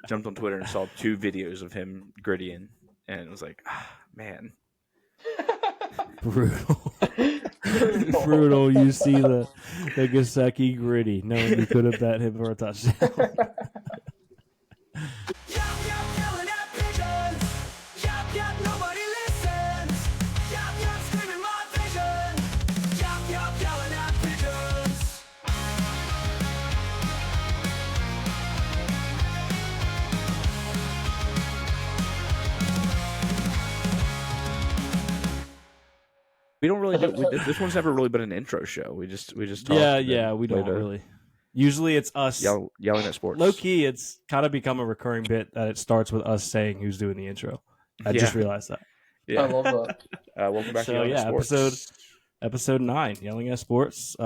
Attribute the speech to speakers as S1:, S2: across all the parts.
S1: jumped on Twitter and saw 2 videos of him grittying, and it was like, man.
S2: Brutal. Brutal. You see the Gesicki gritty, knowing you could have bet him for a touchdown.
S1: We don't really this one's never really been an intro show. We just talk.
S2: Yeah, we don't really. Usually it's us
S1: yelling at sports.
S2: Low key, it's kind of become a recurring bit that it starts with us saying who's doing the intro. I just realized that.
S3: Yeah. I love that.
S1: Welcome back to Yelling at Sports.
S2: Episode 9, Yelling at Sports,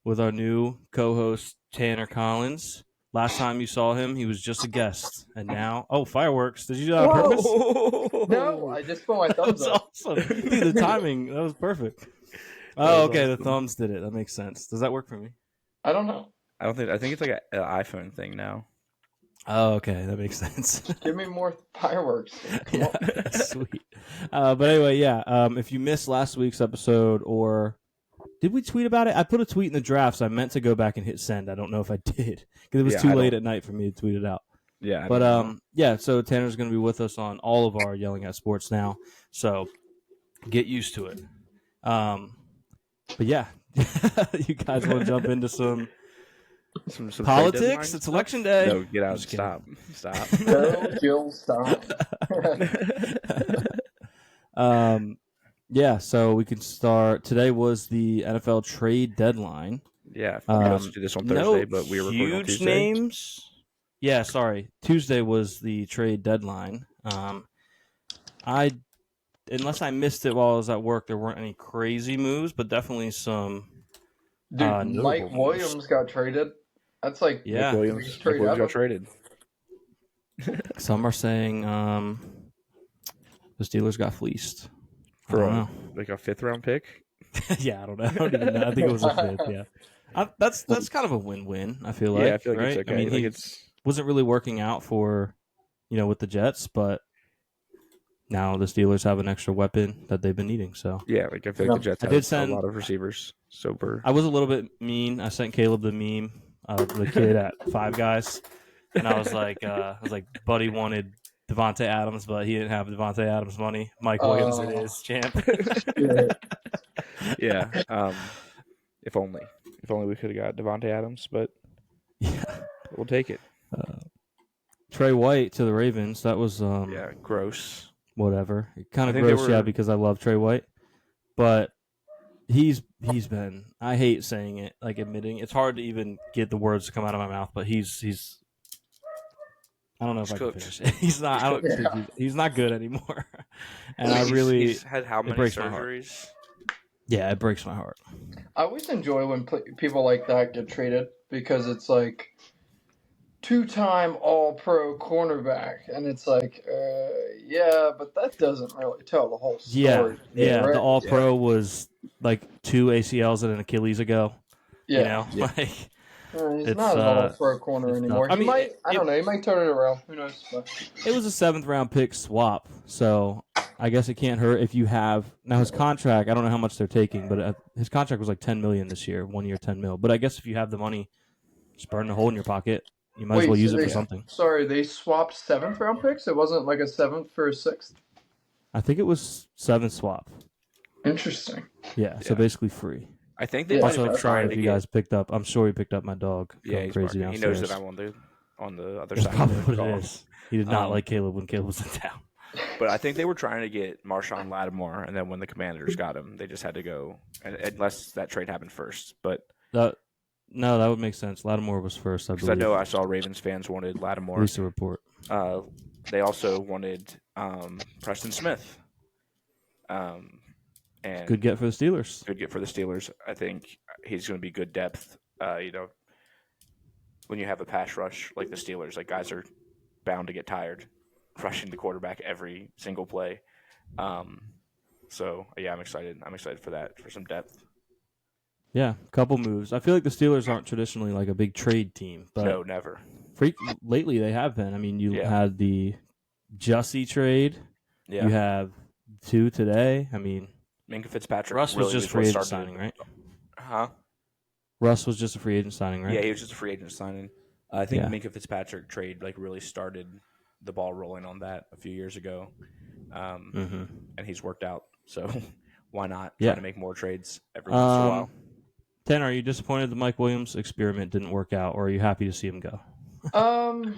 S2: with our new co-host Tanner Collins. Last time you saw him, he was just a guest, and now, fireworks! Did you do that on purpose?
S3: No, I just put my thumbs up.
S2: Awesome, dude. The timing, that was perfect. Oh, okay, awesome. The thumbs did it. That makes sense. Does that work for me?
S3: I don't know.
S1: I think it's like an iPhone thing now.
S2: Oh, okay, that makes sense.
S3: Give me more fireworks.
S2: Yeah, sweet. But anyway, if you missed last week's episode, or did we tweet about it? I put a tweet in the draft, so I meant to go back and hit send. I don't know if I did, because it was too late at night for me to tweet it out.
S1: Yeah.
S2: But so Tanner's going to be with us on all of our Yelling at Sports now, so get used to it. But yeah, you guys want to jump into some politics? It's election day.
S1: No, get out. Stop.
S3: No, Jill, stop.
S2: So we can start. Today was the NFL trade deadline.
S1: Yeah, we were supposed to do this on Thursday, but we were recording on Tuesday.
S2: Names. Yeah, sorry. Tuesday was the trade deadline. Unless I missed it while I was at work, there weren't any crazy moves, but definitely some.
S3: Dude, Mike Williams got traded. That's like
S1: Mike Williams got traded.
S2: Some are saying the Steelers got fleeced
S1: for like a 5th round pick.
S2: Yeah, I don't know. I don't even know. I think it was a 5th. Yeah, that's kind of a win-win. I feel like.
S1: Yeah, I feel like
S2: right?
S1: it's okay.
S2: I mean, he wasn't really working out for, with the Jets, but now the Steelers have an extra weapon that they've been needing. So
S1: yeah, like I feel like the Jets have a lot of receivers.
S2: I was a little bit mean. I sent Caleb the meme of the kid at Five Guys, and I was like, Buddy wanted Devontae Adams, but he didn't have Devontae Adams money. Mike Williams it is, champ.
S1: Yeah. If only we could have got Devontae Adams, but we'll take it.
S2: Trey White to the Ravens. That was
S1: gross.
S2: Whatever. Kind of gross, because I love Trey White, but he's been. I hate saying it, like admitting. It's hard to even get the words to come out of my mouth, but he's. I don't know if I can finish it. He's not. He's not good anymore, and
S1: he's had how many surgeries?
S2: Yeah, it breaks my heart.
S3: I always enjoy when people like that get traded because it's like 2-time All-Pro cornerback, and it's like, but that doesn't really tell the whole story.
S2: Yeah,
S3: right?
S2: The All-Pro was like 2 ACLs and an Achilles ago.
S3: Yeah, he's not an All-Pro corner anymore. He might turn it around. Who knows? But
S2: it was a 7th-round pick swap, so I guess it can't hurt if you have now his contract. I don't know how much they're taking, but his contract was like $10 million this year, 1 year, $10 million. But I guess if you have the money, just burn a hole in your pocket. You might as well use it for something.
S3: Sorry, they swapped 7th-round picks? It wasn't like a 7th for a 6th?
S2: I think it was 7 swap.
S3: Interesting.
S2: Yeah, so basically free.
S1: I think they
S2: also trying. If you guys picked up, I'm sure he picked up my dog.
S1: Yeah, he's
S2: crazy.
S1: He knows that I'm on the other
S2: That's
S1: side.
S2: Probably what it is. He did not like Caleb when Caleb was in town.
S1: But I think they were trying to get Marshawn Lattimore, and then when the Commanders got him, they just had to go, unless that trade happened first. But
S2: no, that would make sense. Lattimore was first, I believe.
S1: Because I know I saw Ravens fans wanted Lattimore.
S2: At least a report.
S1: They also wanted Preston Smith. And
S2: good get for the Steelers.
S1: Good get for the Steelers. I think he's going to be good depth. When you have a pass rush like the Steelers, like guys are bound to get tired rushing the quarterback every single play. So I'm excited. I'm excited for that, for some depth.
S2: Yeah, couple moves. I feel like the Steelers aren't traditionally like a big trade team, but
S1: no, never.
S2: lately they have been. I mean, you had the Jussie trade.
S1: Yeah.
S2: You have 2 today. I mean,
S1: Minka Fitzpatrick.
S2: Russ was just free agent signing, right?
S1: Huh?
S2: Russ was just a free agent signing, right?
S1: Yeah, he was just a free agent signing. I think Minka Fitzpatrick trade really started the ball rolling on that a few years ago, and he's worked out. So why not try to make more trades every once in a while?
S2: Tanner, are you disappointed the Mike Williams experiment didn't work out, or are you happy to see him go?
S3: Kind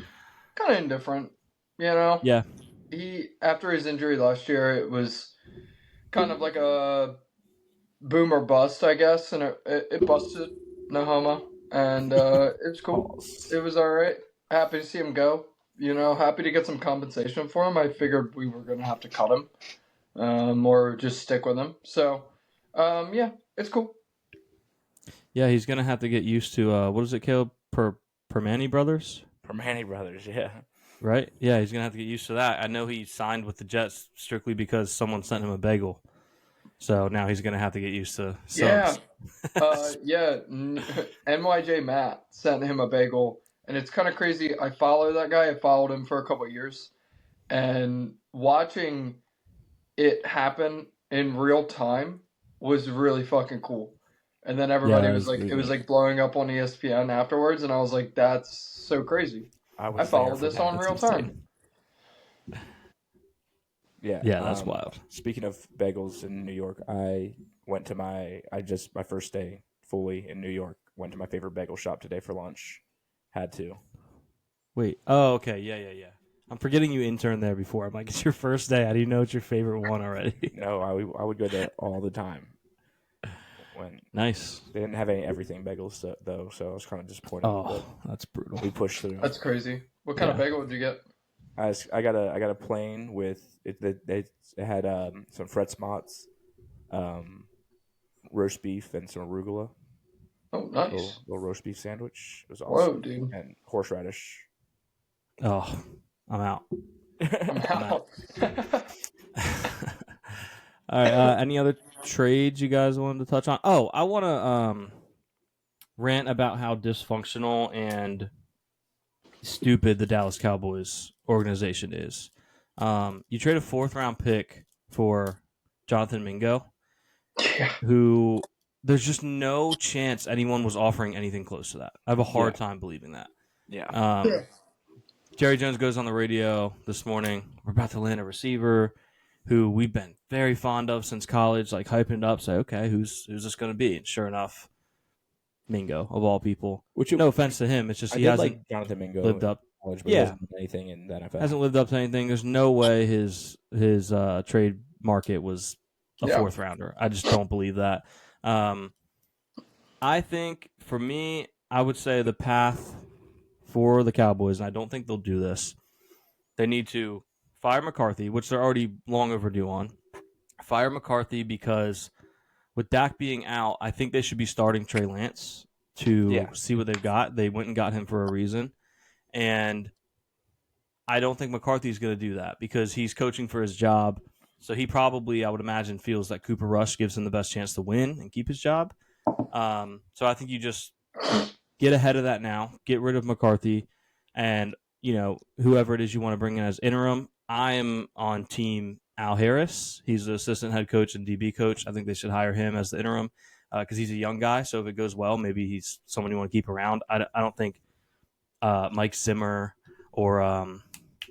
S3: of indifferent, you know.
S2: Yeah.
S3: He after his injury last year, it was kind of like a boom or bust, I guess, and it busted no homo, and it's cool. It was all right. Happy to see him go. You know, happy to get some compensation for him. I figured we were gonna have to cut him, or just stick with him. So, yeah, it's cool.
S2: Yeah, he's gonna have to get used to what is it, Caleb? Permani Brothers?
S1: Permani Brothers, yeah.
S2: Right? Yeah, he's gonna have to get used to that. I know he signed with the Jets strictly because someone sent him a bagel. So now he's gonna have to get used to subs.
S3: Yeah. NYJ Matt sent him a bagel, and it's kind of crazy. I follow that guy. I followed him for a couple of years, and watching it happen in real time was really fucking cool. And then everybody was like, it was like blowing up on ESPN afterwards, and I was like, that's so crazy. I followed this on real time.
S1: Yeah,
S2: that's wild.
S1: Speaking of bagels in New York, I went to my first day fully in New York. Went to my favorite bagel shop today for lunch. Had to.
S2: Wait. Oh, okay. Yeah. I'm forgetting you interned there before. I'm like, it's your first day. How do you know it's your favorite one already?
S1: No, I would go there all the time.
S2: Nice.
S1: They didn't have any everything bagels though, so I was kind of disappointed.
S2: Oh, that's brutal.
S1: We pushed through.
S3: That's crazy. What kind of bagel did you get?
S1: I got a plain with it. It had some Fred Smots, roast beef, and some arugula.
S3: Oh, nice.
S1: Little roast beef sandwich. It was awesome.
S3: Whoa, dude.
S1: And horseradish.
S2: Oh, I'm out.
S3: I'm out.
S2: All right. Any other trades you guys wanted to touch on? Oh, I want to rant about how dysfunctional and stupid the Dallas Cowboys organization is. You trade a 4th-round pick for Jonathan Mingo, who there's just no chance anyone was offering anything close to that. I have a hard time believing that.
S1: Yeah.
S2: Jerry Jones goes on the radio this morning. We're about to land a receiver who we've been very fond of since college, like hyping it up, say, okay, who's this going to be? And sure enough, Mingo, of all people. No offense to him. It's just he hasn't
S1: like Jonathan Mingo
S2: lived up.
S1: College, but he hasn't done anything in the NFL.
S2: Hasn't lived up to anything. There's no way his trade market was a 4th rounder. I just don't believe that. I think, for me, I would say the path for the Cowboys, and I don't think they'll do this, they need to fire McCarthy, which they're already long overdue on. Fire McCarthy because with Dak being out, I think they should be starting Trey Lance to see what they've got. They went and got him for a reason. And I don't think McCarthy's going to do that because he's coaching for his job. So he probably, I would imagine, feels that Cooper Rush gives him the best chance to win and keep his job. So I think you just get ahead of that now. Get rid of McCarthy. And, whoever it is you want to bring in as interim, I am on team Al Harris. He's the assistant head coach and DB coach. I think they should hire him as the interim because he's a young guy. So if it goes well, maybe he's someone you want to keep around. I don't think Mike Zimmer or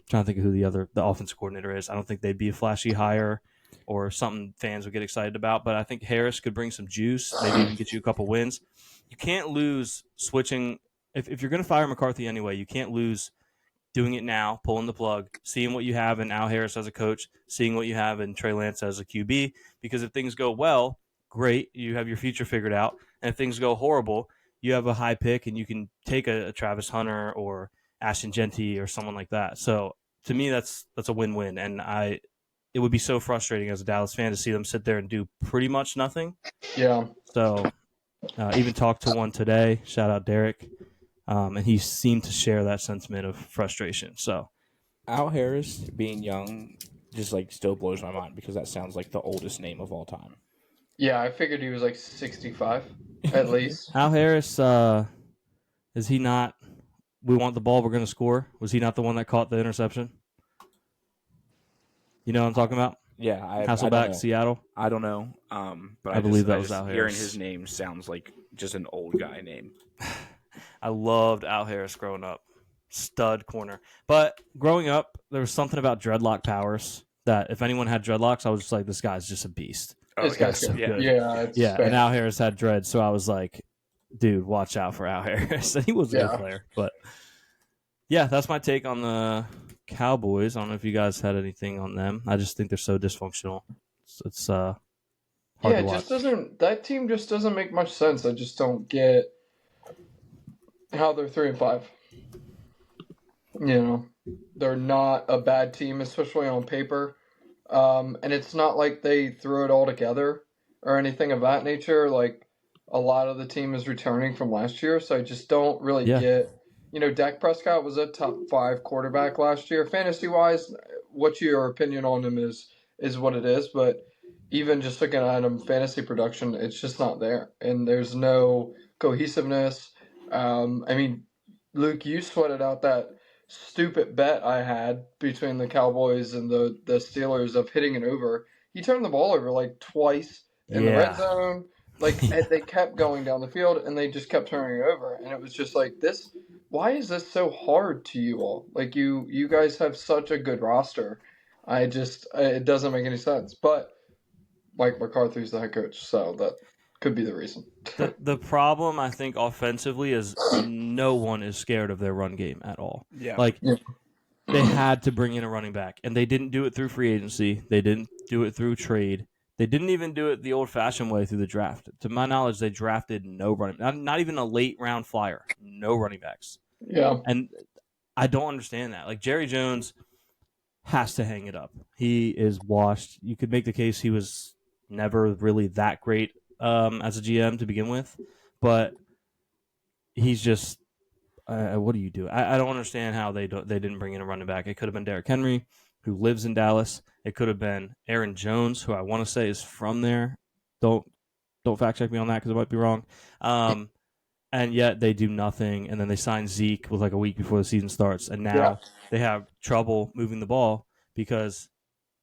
S2: trying to think of who the offensive coordinator is. I don't think they'd be a flashy hire or something fans would get excited about. But I think Harris could bring some juice, maybe even get you a couple wins. You can't lose switching. If you're going to fire McCarthy anyway, you can't lose doing it now, pulling the plug, seeing what you have in Al Harris as a coach, seeing what you have in Trey Lance as a QB. Because if things go well, great, you have your future figured out. And if things go horrible, you have a high pick and you can take a Travis Hunter or Ashton Genty or someone like that. So to me, that's a win-win. And it would be so frustrating as a Dallas fan to see them sit there and do pretty much nothing.
S3: Yeah.
S2: So even talked to one today. Shout out Derek. And he seemed to share that sentiment of frustration. So
S1: Al Harris being young just still blows my mind because that sounds like the oldest name of all time.
S3: Yeah, I figured he was 65 at least.
S2: Al Harris, is he not we want the ball, we're going to score. Was he not the one that caught the interception? You know what I'm talking about?
S1: Yeah,
S2: Hasselbeck, Seattle.
S1: I don't know, but
S2: I believe that was Al Harris.
S1: Hearing his name sounds like just an old guy name.
S2: I loved Al Harris growing up, stud corner. But growing up, there was something about dreadlock powers that if anyone had dreadlocks, I was just like, this guy's just a beast.
S3: This guy's so good. Yeah,
S2: and Al Harris had dreads, so I was like, dude, watch out for Al Harris. And he was a good player, but yeah, that's my take on the Cowboys. I don't know if you guys had anything on them. I just think they're so dysfunctional. It's hard to watch.
S3: Just doesn't. That team just doesn't make much sense. I just don't get how they're 3-5. You know, they're not a bad team, especially on paper. And it's not like they threw it all together or anything of that nature. Like, a lot of the team is returning from last year, so I just don't really get. You know, Dak Prescott was a top 5 quarterback last year. Fantasy-wise, what your opinion on him is what it is. But even just looking at him, fantasy production, it's just not there. And there's no cohesiveness. I mean, Luke, you sweated out that stupid bet I had between the Cowboys and the Steelers of hitting it over. He turned the ball over like twice in the red zone. Like, they kept going down the field, and they just kept turning it over. And it was just like, this... Why is this so hard to you all? Like, you guys have such a good roster. It doesn't make any sense. But Mike McCarthy's the head coach, so that could be the reason.
S2: The problem, I think, offensively is no one is scared of their run game at all. They had to bring in a running back, and they didn't do it through free agency. They didn't do it through trade. They didn't even do it the old-fashioned way through the draft. To my knowledge, they drafted no running, not even a late-round flyer, no running backs.
S3: Yeah.
S2: And I don't understand that. Like, Jerry Jones has to hang it up. He is washed. You could make the case he was never really that great as a GM to begin with, but he's just what do you do? I don't understand how they didn't bring in a running back. It could have been Derrick Henry, who lives in Dallas. It could have been Aaron Jones, who I want to say is from there. Don't fact check me on that because I might be wrong. And yet they do nothing, and then they sign Zeke with like a week before the season starts, and now they have trouble moving the ball because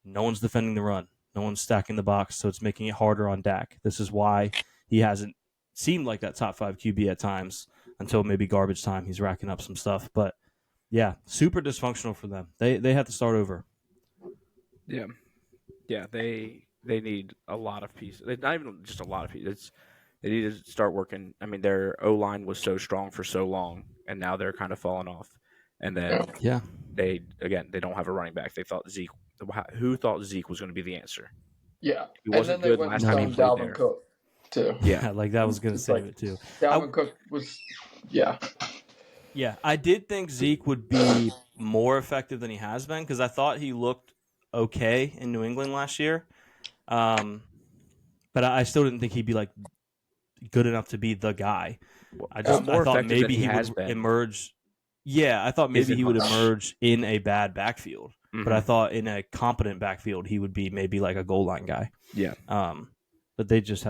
S2: no one's defending the run. No one's stacking the box, so it's making it harder on Dak. This is why he hasn't seemed like that top 5 QB at times until maybe garbage time. He's racking up some stuff, but yeah, super dysfunctional for them. They have to start over.
S1: Yeah, they need a lot of pieces. Not even just a lot of pieces. They need to start working. I mean, their O-line was so strong for so long, and now they're kind of falling off. And then they don't have a running back. They thought Zeke. Who thought Zeke was going to be the answer?
S3: Yeah,
S1: he wasn't good last time he played there.
S3: Cook too.
S2: Yeah, like that was going to save it too.
S3: Dalvin Cook was,
S2: yeah. I did think Zeke would be more effective than he has been because I thought he looked okay in New England last year, but I still didn't think he'd be like good enough to be the guy. I thought maybe he would emerge. Yeah, I thought maybe he would emerge in a bad backfield, but I thought in a competent backfield he would be maybe like a goal line guy.
S1: Yeah.
S2: But they just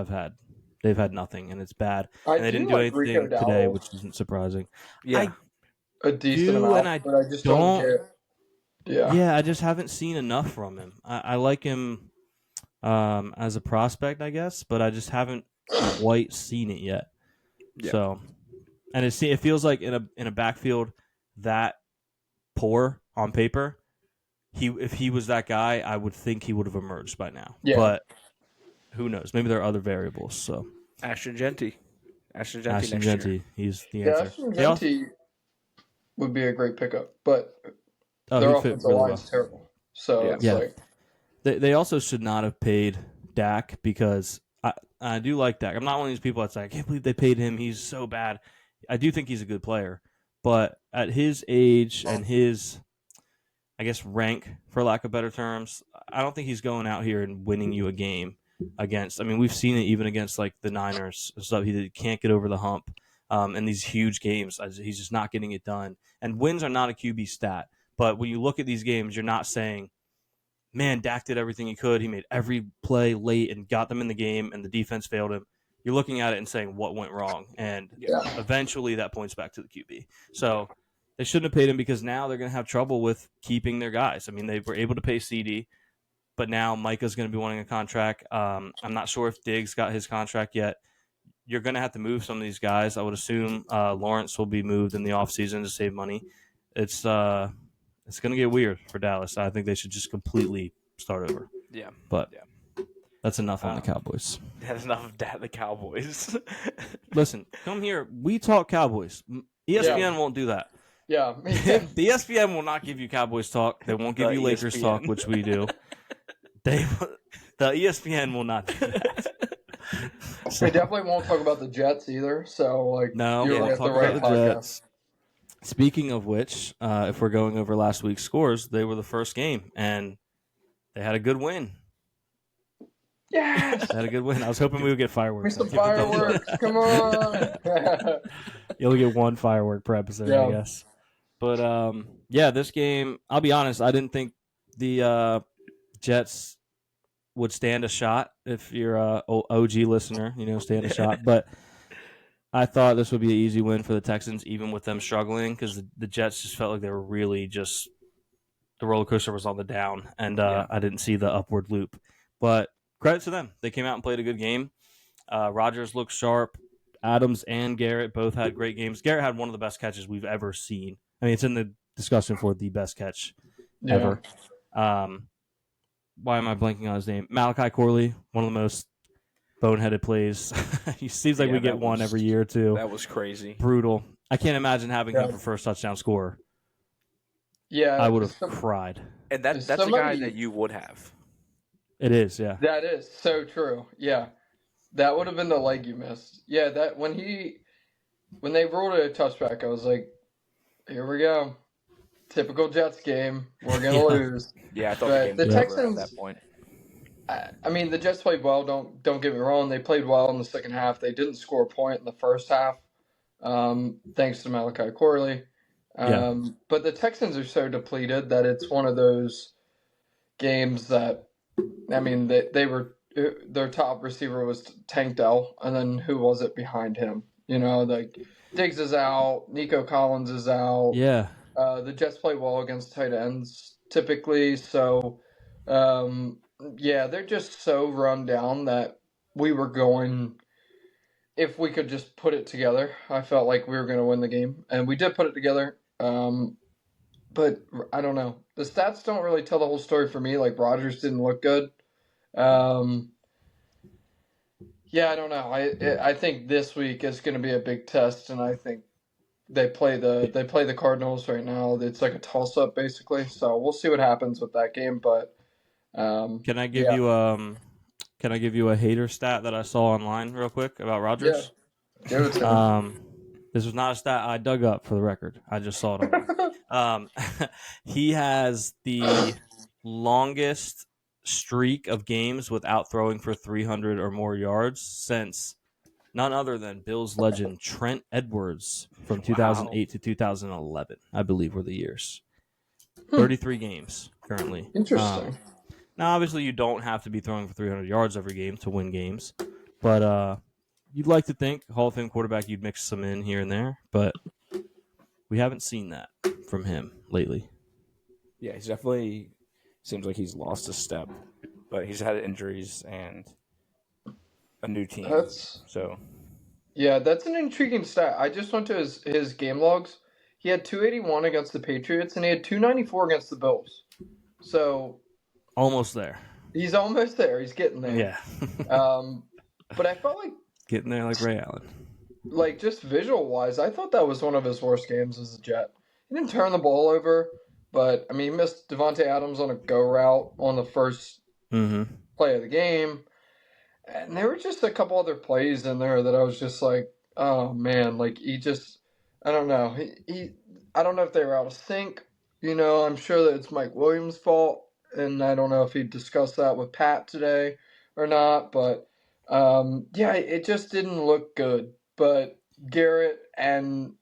S2: they've had nothing, and it's bad. And they didn't do anything today, which isn't surprising.
S1: Yeah,
S3: a decent amount, but I just don't get.
S2: Yeah, I just haven't seen enough from him. I like him as a prospect, I guess, but I just haven't quite seen it yet. Yeah. So, and it feels like in a backfield that poor on paper, if he was that guy, I would think he would have emerged by now. Yeah. But who knows? Maybe there are other variables. So
S1: Ashton Genty next year.
S2: He's the answer.
S3: Ashton Genty would be a great pickup, but their offensive line is terrible. So it's like
S2: they also should not have paid Dak because I do like Dak. I'm not one of these people that's like, I can't believe they paid him. He's so bad. I do think he's a good player, but at his age and his, I guess, rank, for lack of better terms, I don't think he's going out here and winning you a game against. I mean, we've seen it even against like the Niners and stuff. He can't get over the hump in these huge games. He's just not getting it done. And wins are not a QB stat, but when you look at these games, you're not saying, man, Dak did everything he could. He made every play late and got them in the game, and the defense failed him. You're looking at it and saying what went wrong, and eventually that points back to the QB. So They shouldn't have paid him because now they're going to have trouble with keeping their guys. I mean, they were able to pay CD, but now Micah's going to be wanting a contract. I'm not sure if Diggs got his contract yet. You're going to have to move some of these guys. I would assume Lawrence will be moved in the offseason to save money. It's going to get weird for Dallas. I think they should just completely start over.
S1: Yeah.
S2: But that's enough on the Cowboys.
S1: That's enough of the Cowboys.
S2: Listen, come here. We talk Cowboys. ESPN won't do that.
S3: Yeah.
S2: The ESPN will not give you Cowboys talk. They won't give you Lakers talk, which we do. The ESPN will not do that.
S3: We definitely won't talk about the Jets either. So,
S2: we'll talk about the Jets. Speaking of which, if we're going over last week's scores, they were the first game, and they had a good win.
S3: Yes!
S2: They had a good win. I was hoping we would get fireworks.
S3: Some fireworks. Come on.
S2: You'll get one firework per episode, I guess. But, this game, I'll be honest, I didn't think the Jets would stand a shot. If you're a OG listener, stand a shot. But I thought this would be an easy win for the Texans, even with them struggling, because the Jets just felt like they were really just the roller coaster was on the down, and I didn't see the upward loop. But credit to them. They came out and played a good game. Rodgers looked sharp. Adams and Garrett both had great games. Garrett had one of the best catches we've ever seen. I mean, it's in the discussion for the best catch ever. Why am I blanking on his name? Malachi Corley, one of the most boneheaded plays. He seems like we get one every year or two.
S1: That was crazy.
S2: Brutal. I can't imagine having him for first touchdown scorer.
S3: Yeah.
S2: I would have cried.
S1: And that's a guy that you would have.
S2: It is, yeah.
S3: That is so true. Yeah. That would have been the leg you missed. Yeah, that when they ruled it a touchback, I was like, here we go. Typical Jets game. We're going to lose.
S1: Yeah, I thought the Texans at that point.
S3: I mean, the Jets played well. Don't get me wrong. They played well in the second half. They didn't score a point in the first half, thanks to Malachi Corley. But the Texans are so depleted that it's one of those games that, I mean, they were their top receiver was Tank Dell, and then who was it behind him? Diggs is out, Nico Collins is out.
S2: Yeah.
S3: The Jets play well against tight ends typically, so they're just so run down that we were going. If we could just put it together, I felt like we were going to win the game, and we did put it together. But I don't know. The stats don't really tell the whole story for me. Like, Rodgers didn't look good. I don't know. I think this week is going to be a big test, and I think they play the Cardinals right now. It's like a toss up basically. So we'll see what happens with that game. But
S2: can I give you a hater stat that I saw online real quick about Rodgers?
S3: Yeah. Give it to me.
S2: This was not a stat I dug up for the record. I just saw it online. He has the longest streak of games without throwing for 300 or more yards since none other than Bills legend Trent Edwards from 2008 to 2011, I believe, were the years. 33 games currently.
S3: Interesting.
S2: Now, obviously, you don't have to be throwing for 300 yards every game to win games, but you'd like to think Hall of Fame quarterback, you'd mix some in here and there, but we haven't seen that from him lately.
S1: Yeah, he's definitely seems like he's lost a step, but he's had injuries and a new team.
S3: That's an intriguing stat. I just went to his game logs. He had 281 against the Patriots, and he had 294 against the Bills. So
S2: almost there.
S3: He's almost there. He's getting there.
S2: Yeah.
S3: But I felt like
S2: getting there like Ray Allen.
S3: Like, just visual-wise, I thought that was one of his worst games as a Jet. He didn't turn the ball over, but, I mean, he missed Devontae Adams on a go route on the first play of the game. And there were just a couple other plays in there that I was just like, oh, man. Like, he just, I don't know. I don't know if they were out of sync. I'm sure that it's Mike Williams' fault, and I don't know if he discussed that with Pat today or not, but, it just didn't look good. But Garrett and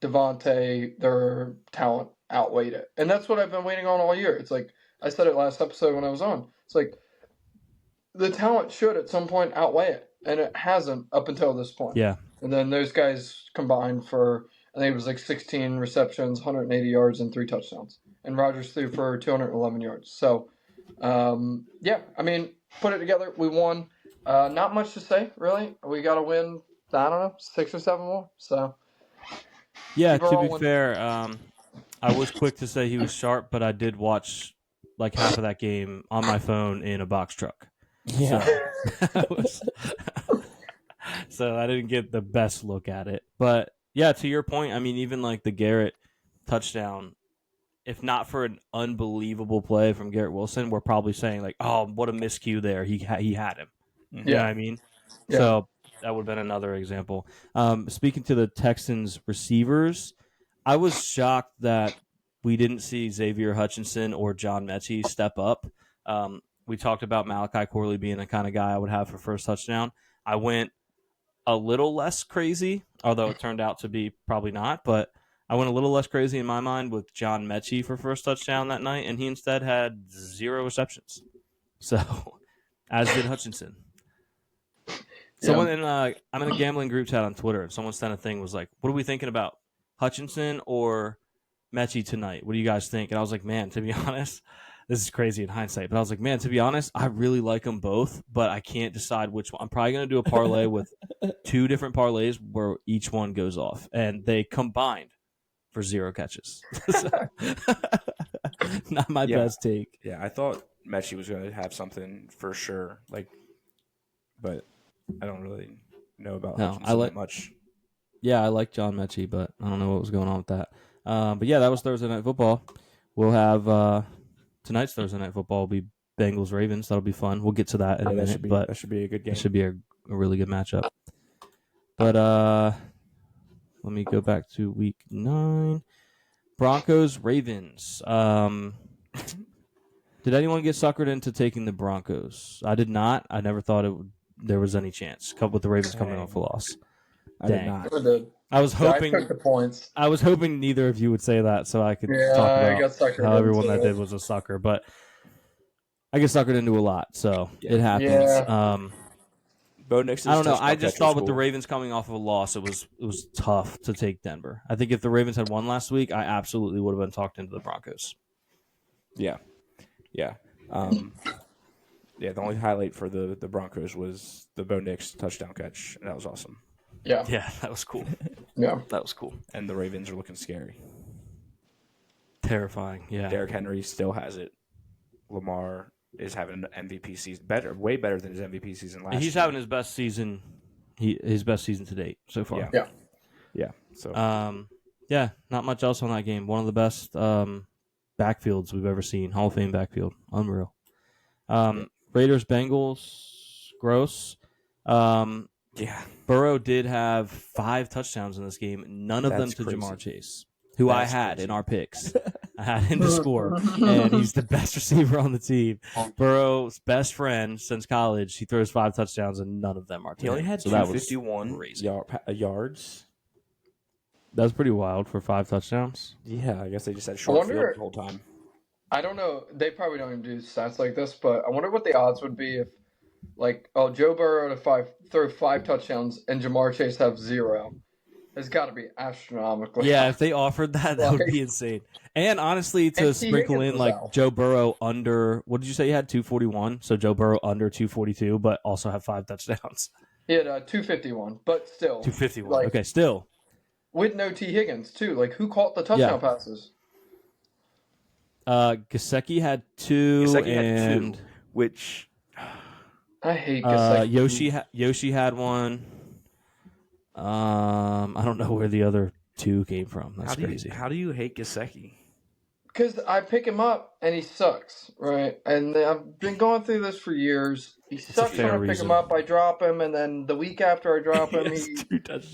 S3: Devontae, their talent outweighed it. And that's what I've been waiting on all year. It's like, I said it last episode when I was on. It's like, the talent should at some point outweigh it. And it hasn't up until this point.
S2: Yeah.
S3: And then those guys combined for I think it was like 16 receptions, 180 yards, and 3 touchdowns. And Rodgers threw for 211 yards. So, yeah, I mean, put it together. We won. Not much to say, really. We got to win, I don't know, 6 or 7 more. So,
S2: yeah, to be fair, I was quick to say he was sharp, but I did watch like half of that game on my phone in a box truck.
S1: Yeah.
S2: So I didn't get the best look at it. But yeah, to your point, I mean, even like the Garrett touchdown, if not for an unbelievable play from Garrett Wilson, we're probably saying like, oh, what a miscue there. He had him.
S3: Yeah.
S2: You know what I mean? Yeah. So that would have been another example. Speaking to the Texans receivers, I was shocked that we didn't see Xavier Hutchinson or John Mechie step up. We talked about Malachi Corley being the kind of guy I would have for first touchdown. I went a little less crazy, although it turned out to be probably not, but I went a little less crazy in my mind with John Mechie for first touchdown that night, and he instead had 0 receptions. So, as did Hutchinson. Someone I'm in a gambling group chat on Twitter, and someone sent a thing, was like, what are we thinking about, Hutchinson or Mechie tonight? What do you guys think? And I was like, man, to be honest, this is crazy in hindsight, but I was like, man, to be honest, I really like them both, but I can't decide which one. I'm probably going to do a parlay with 2 different parlays where each one goes off, and they combined for 0 catches. Not my best take.
S1: Yeah, I thought Mechie was going to have something for sure, but I don't really know about Hutchinson that much.
S2: Yeah, I like John Mechie, but I don't know what was going on with that. But yeah, that was Thursday Night Football. We'll have tonight's Thursday Night Football will be Bengals-Ravens. That'll be fun. We'll get to that in a minute.
S1: That should be a good game.
S2: It should be a really good matchup. But let me go back to Week 9. Broncos-Ravens. Did anyone get suckered into taking the Broncos? I did not. I never thought there was any chance with the Ravens coming off a loss.
S1: I did not.
S3: I
S2: was hoping.
S3: I took the points.
S2: I was hoping neither of you would say that, so I could talk about how everyone that did was a sucker. But I get suckered into a lot, so it happens.
S3: Yeah.
S1: Bo Nix's
S2: I don't know. I just thought with the Ravens coming off of a loss, it was tough to take Denver. I think if the Ravens had won last week, I absolutely would have been talked into the Broncos.
S1: Yeah. The only highlight for the Broncos was the Bo Nix touchdown catch, and that was awesome.
S3: Yeah,
S2: that was cool.
S3: Yeah,
S2: that was cool.
S1: And the Ravens are looking scary,
S2: terrifying. Yeah,
S1: Derrick Henry still has it. Lamar is having an MVP season, way better than his MVP season last year.
S2: He's having his best season, his best season to date so far.
S1: Yeah. So,
S2: not much else on that game. One of the best backfields we've ever seen. Hall of Fame backfield, unreal. Raiders, Bengals, gross. Burrow did have 5 touchdowns in this game. None of them to crazy. Jamar Chase, who I had in our picks. I had him to score, and he's the best receiver on the team. Burrow's best friend since college. He throws 5 touchdowns, and none of them are to him.
S1: He only had 251 yards.
S2: That's pretty wild for 5 touchdowns.
S1: Yeah, I guess they just had short field the whole time.
S3: I don't know. They probably don't even do stats like this, but I wonder what the odds would be if, Joe Burrow to throw 5 touchdowns and Jamar Chase have 0. It's got to be astronomical.
S2: Yeah, if they offered that, that would be insane. And honestly, to sprinkle in Joe Burrow under, what did you say he had, 241? So Joe Burrow under 242, but also have 5 touchdowns.
S3: He had 251, but still.
S2: 251. Okay, still.
S3: With no T. Higgins, too. Who caught the touchdown passes?
S2: Gesicki had 2, and
S1: which
S3: I hate Gesicki.
S2: Yoshi had 1. I don't know where the other 2 came from. That's crazy.
S1: How do you hate Gesicki?
S3: Because I pick him up and he sucks, right? And I've been going through this for years. He sucks when I pick him up. I drop him, and then the week after I drop him, he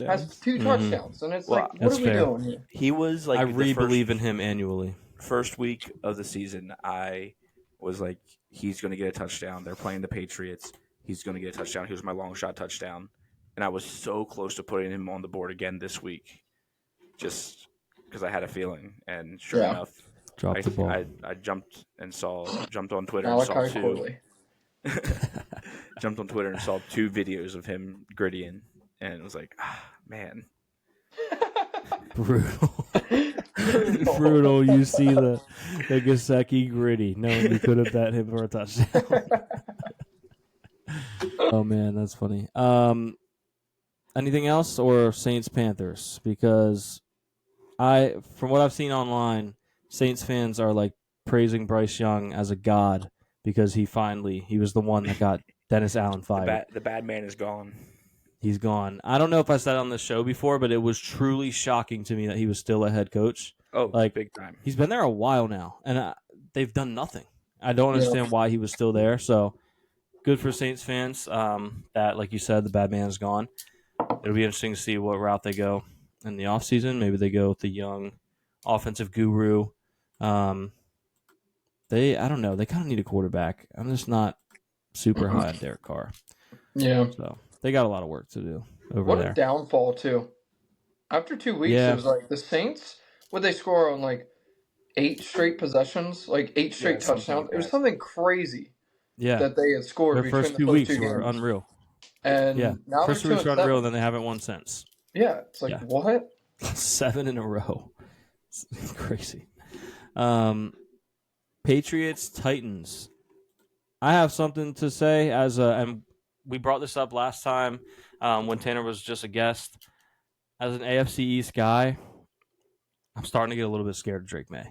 S3: has 2 touchdowns. And it's what are we doing here?
S1: He was
S2: I believe in him annually.
S1: First week of the season, I was like, he's going to get a touchdown. They're playing the Patriots. He's going to get a touchdown. He was my long shot touchdown. And I was so close to putting him on the board again this week, just because I had a feeling. And sure enough,
S2: dropped the ball.
S1: I jumped on Twitter and saw 2. Jumped on Twitter and saw 2 videos of him grittying, and it was like, man.
S2: Brutal. Brutal. You see the Gesicki gritty, knowing you could have bet him for a touchdown. Oh man, that's funny. Anything else or Saints Panthers? Because from what I've seen online, Saints fans are like praising Bryce Young as a god because he was the one that got Dennis Allen fired.
S1: The bad man is gone.
S2: He's gone. I don't know if I said it on this show before, but it was truly shocking to me that he was still a head coach.
S1: Oh, like big time.
S2: He's been there a while now, and they've done nothing. I don't understand why he was still there. So good for Saints fans. That, like you said, the bad man is gone. It'll be interesting to see what route they go in the offseason. Maybe they go with the young offensive guru. I don't know. They kind of need a quarterback. I'm just not super high on Derek Carr.
S3: Yeah.
S2: So they got a lot of work to do over
S3: what
S2: there.
S3: What a downfall, too. After 2 weeks, it was like the Saints, would they score on like 8 straight possessions, like 8 straight touchdowns? Like it was something crazy that they had scored
S2: Their
S3: between
S2: first
S3: the
S2: 2
S3: first
S2: weeks
S3: 2 games.
S2: were unreal.
S3: And now
S2: first 2 weeks were unreal, and then they haven't won since.
S3: Yeah, it's like, what?
S2: 7 in a row. It's crazy. Patriots, Titans. I have something to say and we brought this up last time when Tanner was just a guest. As an AFC East guy, I'm starting to get a little bit scared of Drake May.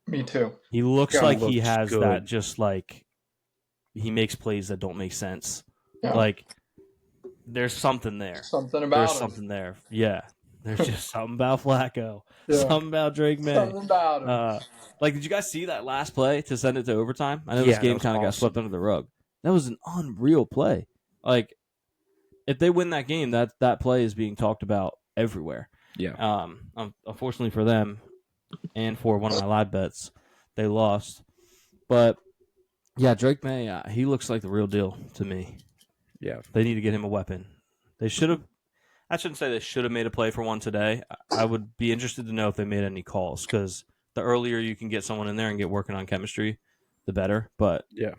S3: Me too.
S2: He looks like he has good. That just like he makes plays that don't make sense. Yeah. Like there's something there. There's something there. Yeah. There's just something about Flacco. Yeah. Something about Drake May.
S3: Something about him.
S2: Did you guys see that last play to send it to overtime? I know this game kind of got swept under the rug. That was an unreal play. Like, if they win that game, that play is being talked about everywhere.
S1: Yeah.
S2: Unfortunately for them, and for one of my live bets, they lost. But yeah, Drake May, he looks like the real deal to me.
S1: Yeah.
S2: They need to get him a weapon. They should have. I shouldn't say they should have made a play for one today. I would be interested to know if they made any calls, because the earlier you can get someone in there and get working on chemistry, the better. But you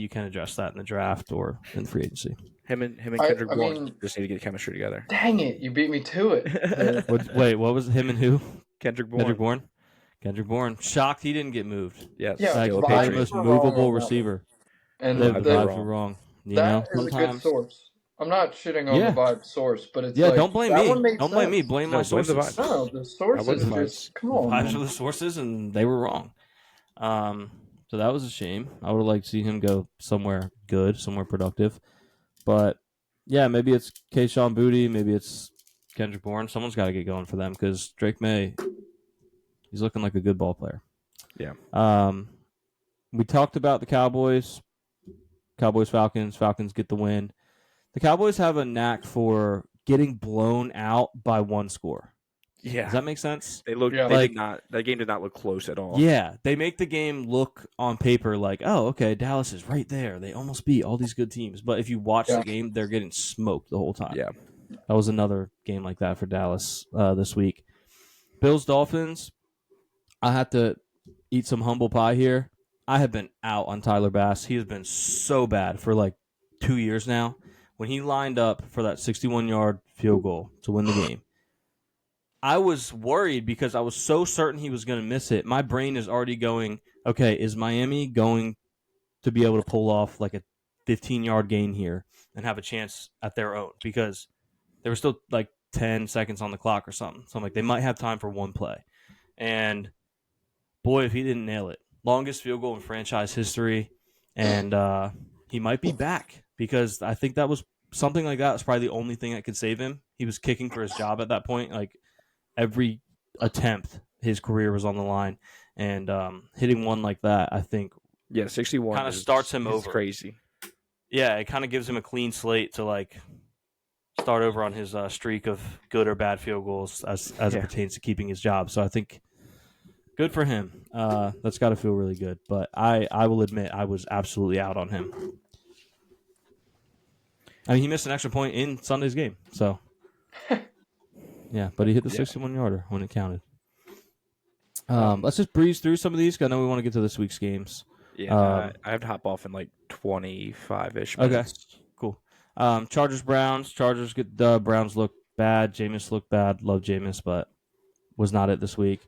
S2: can address that in the draft or in free agency.
S1: Him and Kendrick Bourne just need to get chemistry together.
S3: Dang it, you beat me to it.
S2: Wait, what was him and who?
S1: Kendrick Bourne.
S2: Kendrick Bourne. Shocked he didn't get moved.
S1: Yes.
S2: Yeah, probably the most movable receiver.
S3: And
S2: the vibes were wrong.
S3: That is a good source. I'm not shitting on the vibe source, but it's like,
S2: don't blame me. Don't blame me. Blame my sources.
S3: No, the sources just come on.
S2: The vibes are the sources, and they were wrong. So that was a shame. I would have liked to see him go somewhere good, somewhere productive. But yeah, maybe it's Kayshon Boutte, maybe it's Kendrick Bourne. Someone's got to get going for them, because Drake May, he's looking like a good ball player.
S1: Yeah.
S2: We talked about the Cowboys. Falcons. Falcons get the win. The Cowboys have a knack for getting blown out by one score.
S1: Yeah.
S2: Does that make sense?
S1: That game did not look close at all.
S2: Yeah. They make the game look on paper like, oh, okay, Dallas is right there. They almost beat all these good teams. But if you watch the game, they're getting smoked the whole time.
S1: Yeah.
S2: That was another game like that for Dallas this week. Bills-Dolphins, I have to eat some humble pie here. I have been out on Tyler Bass. He has been so bad for like 2 years now. When he lined up for that 61-yard field goal to win the game, I was worried because I was so certain he was going to miss it. My brain is already going, okay, is Miami going to be able to pull off like a 15-yard gain here and have a chance at their own? Because there were still like 10 seconds on the clock or something. So I'm like, they might have time for one play. And boy, if he didn't nail it. Longest field goal in franchise history. And he might be back, because I think that was something like that was probably the only thing that could save him. He was kicking for his job at that point. Like, every attempt, his career was on the line. And hitting one like that, I think,
S1: 61
S2: kind of starts him over.
S1: Crazy.
S2: Yeah, it kind of gives him a clean slate to like start over on his streak of good or bad field goals as it pertains to keeping his job. So I think good for him. That's got to feel really good. But I will admit I was absolutely out on him. I mean, he missed an extra point in Sunday's game. So, yeah, but he hit the 61-yarder when it counted. Let's just breeze through some of these, because I know we want to get to this week's games.
S1: Yeah, I have to hop off in like 25-ish minutes.
S2: Okay, cool. Chargers, Browns. Chargers get the Browns look bad. Jameis looked bad. Love Jameis, but was not it this week.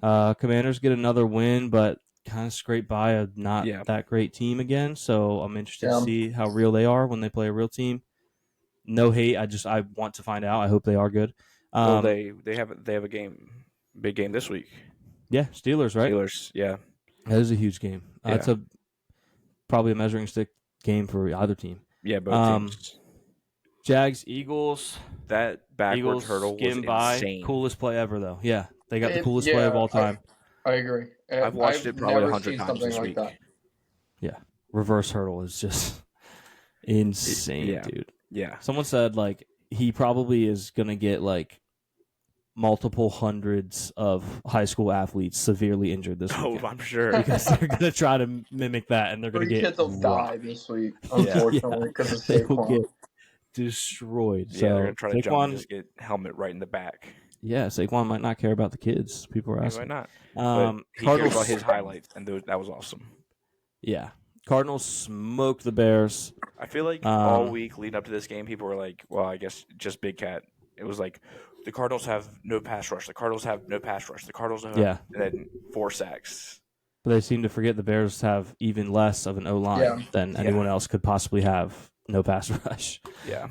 S2: Commanders get another win, but kind of scraped by a not that great team again. So I'm interested to see how real they are when they play a real team. No hate. I want to find out. I hope they are good.
S1: Well, they have a big game this week.
S2: Yeah, Steelers, right?
S1: Steelers, yeah.
S2: That is a huge game. It's probably a measuring stick game for either team.
S1: Yeah, both teams.
S2: Jags, Eagles.
S1: That backwards hurdle was insane.
S2: Coolest play ever, though. Yeah, they got the coolest play of all time.
S3: I agree.
S1: I've watched it probably 100 times this week.
S3: That.
S2: Yeah, reverse hurdle is just insane, dude.
S1: Yeah.
S2: Someone said like he probably is gonna get like multiple hundreds of high school athletes severely injured this week.
S1: Oh, I'm sure.
S2: Because they're going to try to mimic that, and they're going to get...
S3: kids will die this week, unfortunately, because of Saquon.
S2: They will get destroyed.
S1: Yeah,
S2: so
S1: they're going to try to jump and just get helmet right in the back.
S2: Yeah, Saquon might not care about the kids. People are asking.
S1: He might not. He cares about his highlights, and that was awesome.
S2: Yeah. Cardinals smoked the Bears.
S1: I feel like all week leading up to this game, people were like, well, I guess just Big Cat. It was like, the Cardinals have no pass rush. The Cardinals have no pass rush. The Cardinals have and then 4 sacks.
S2: But they seem to forget the Bears have even less of an O-line than anyone else could possibly have. No pass rush.
S1: Yeah.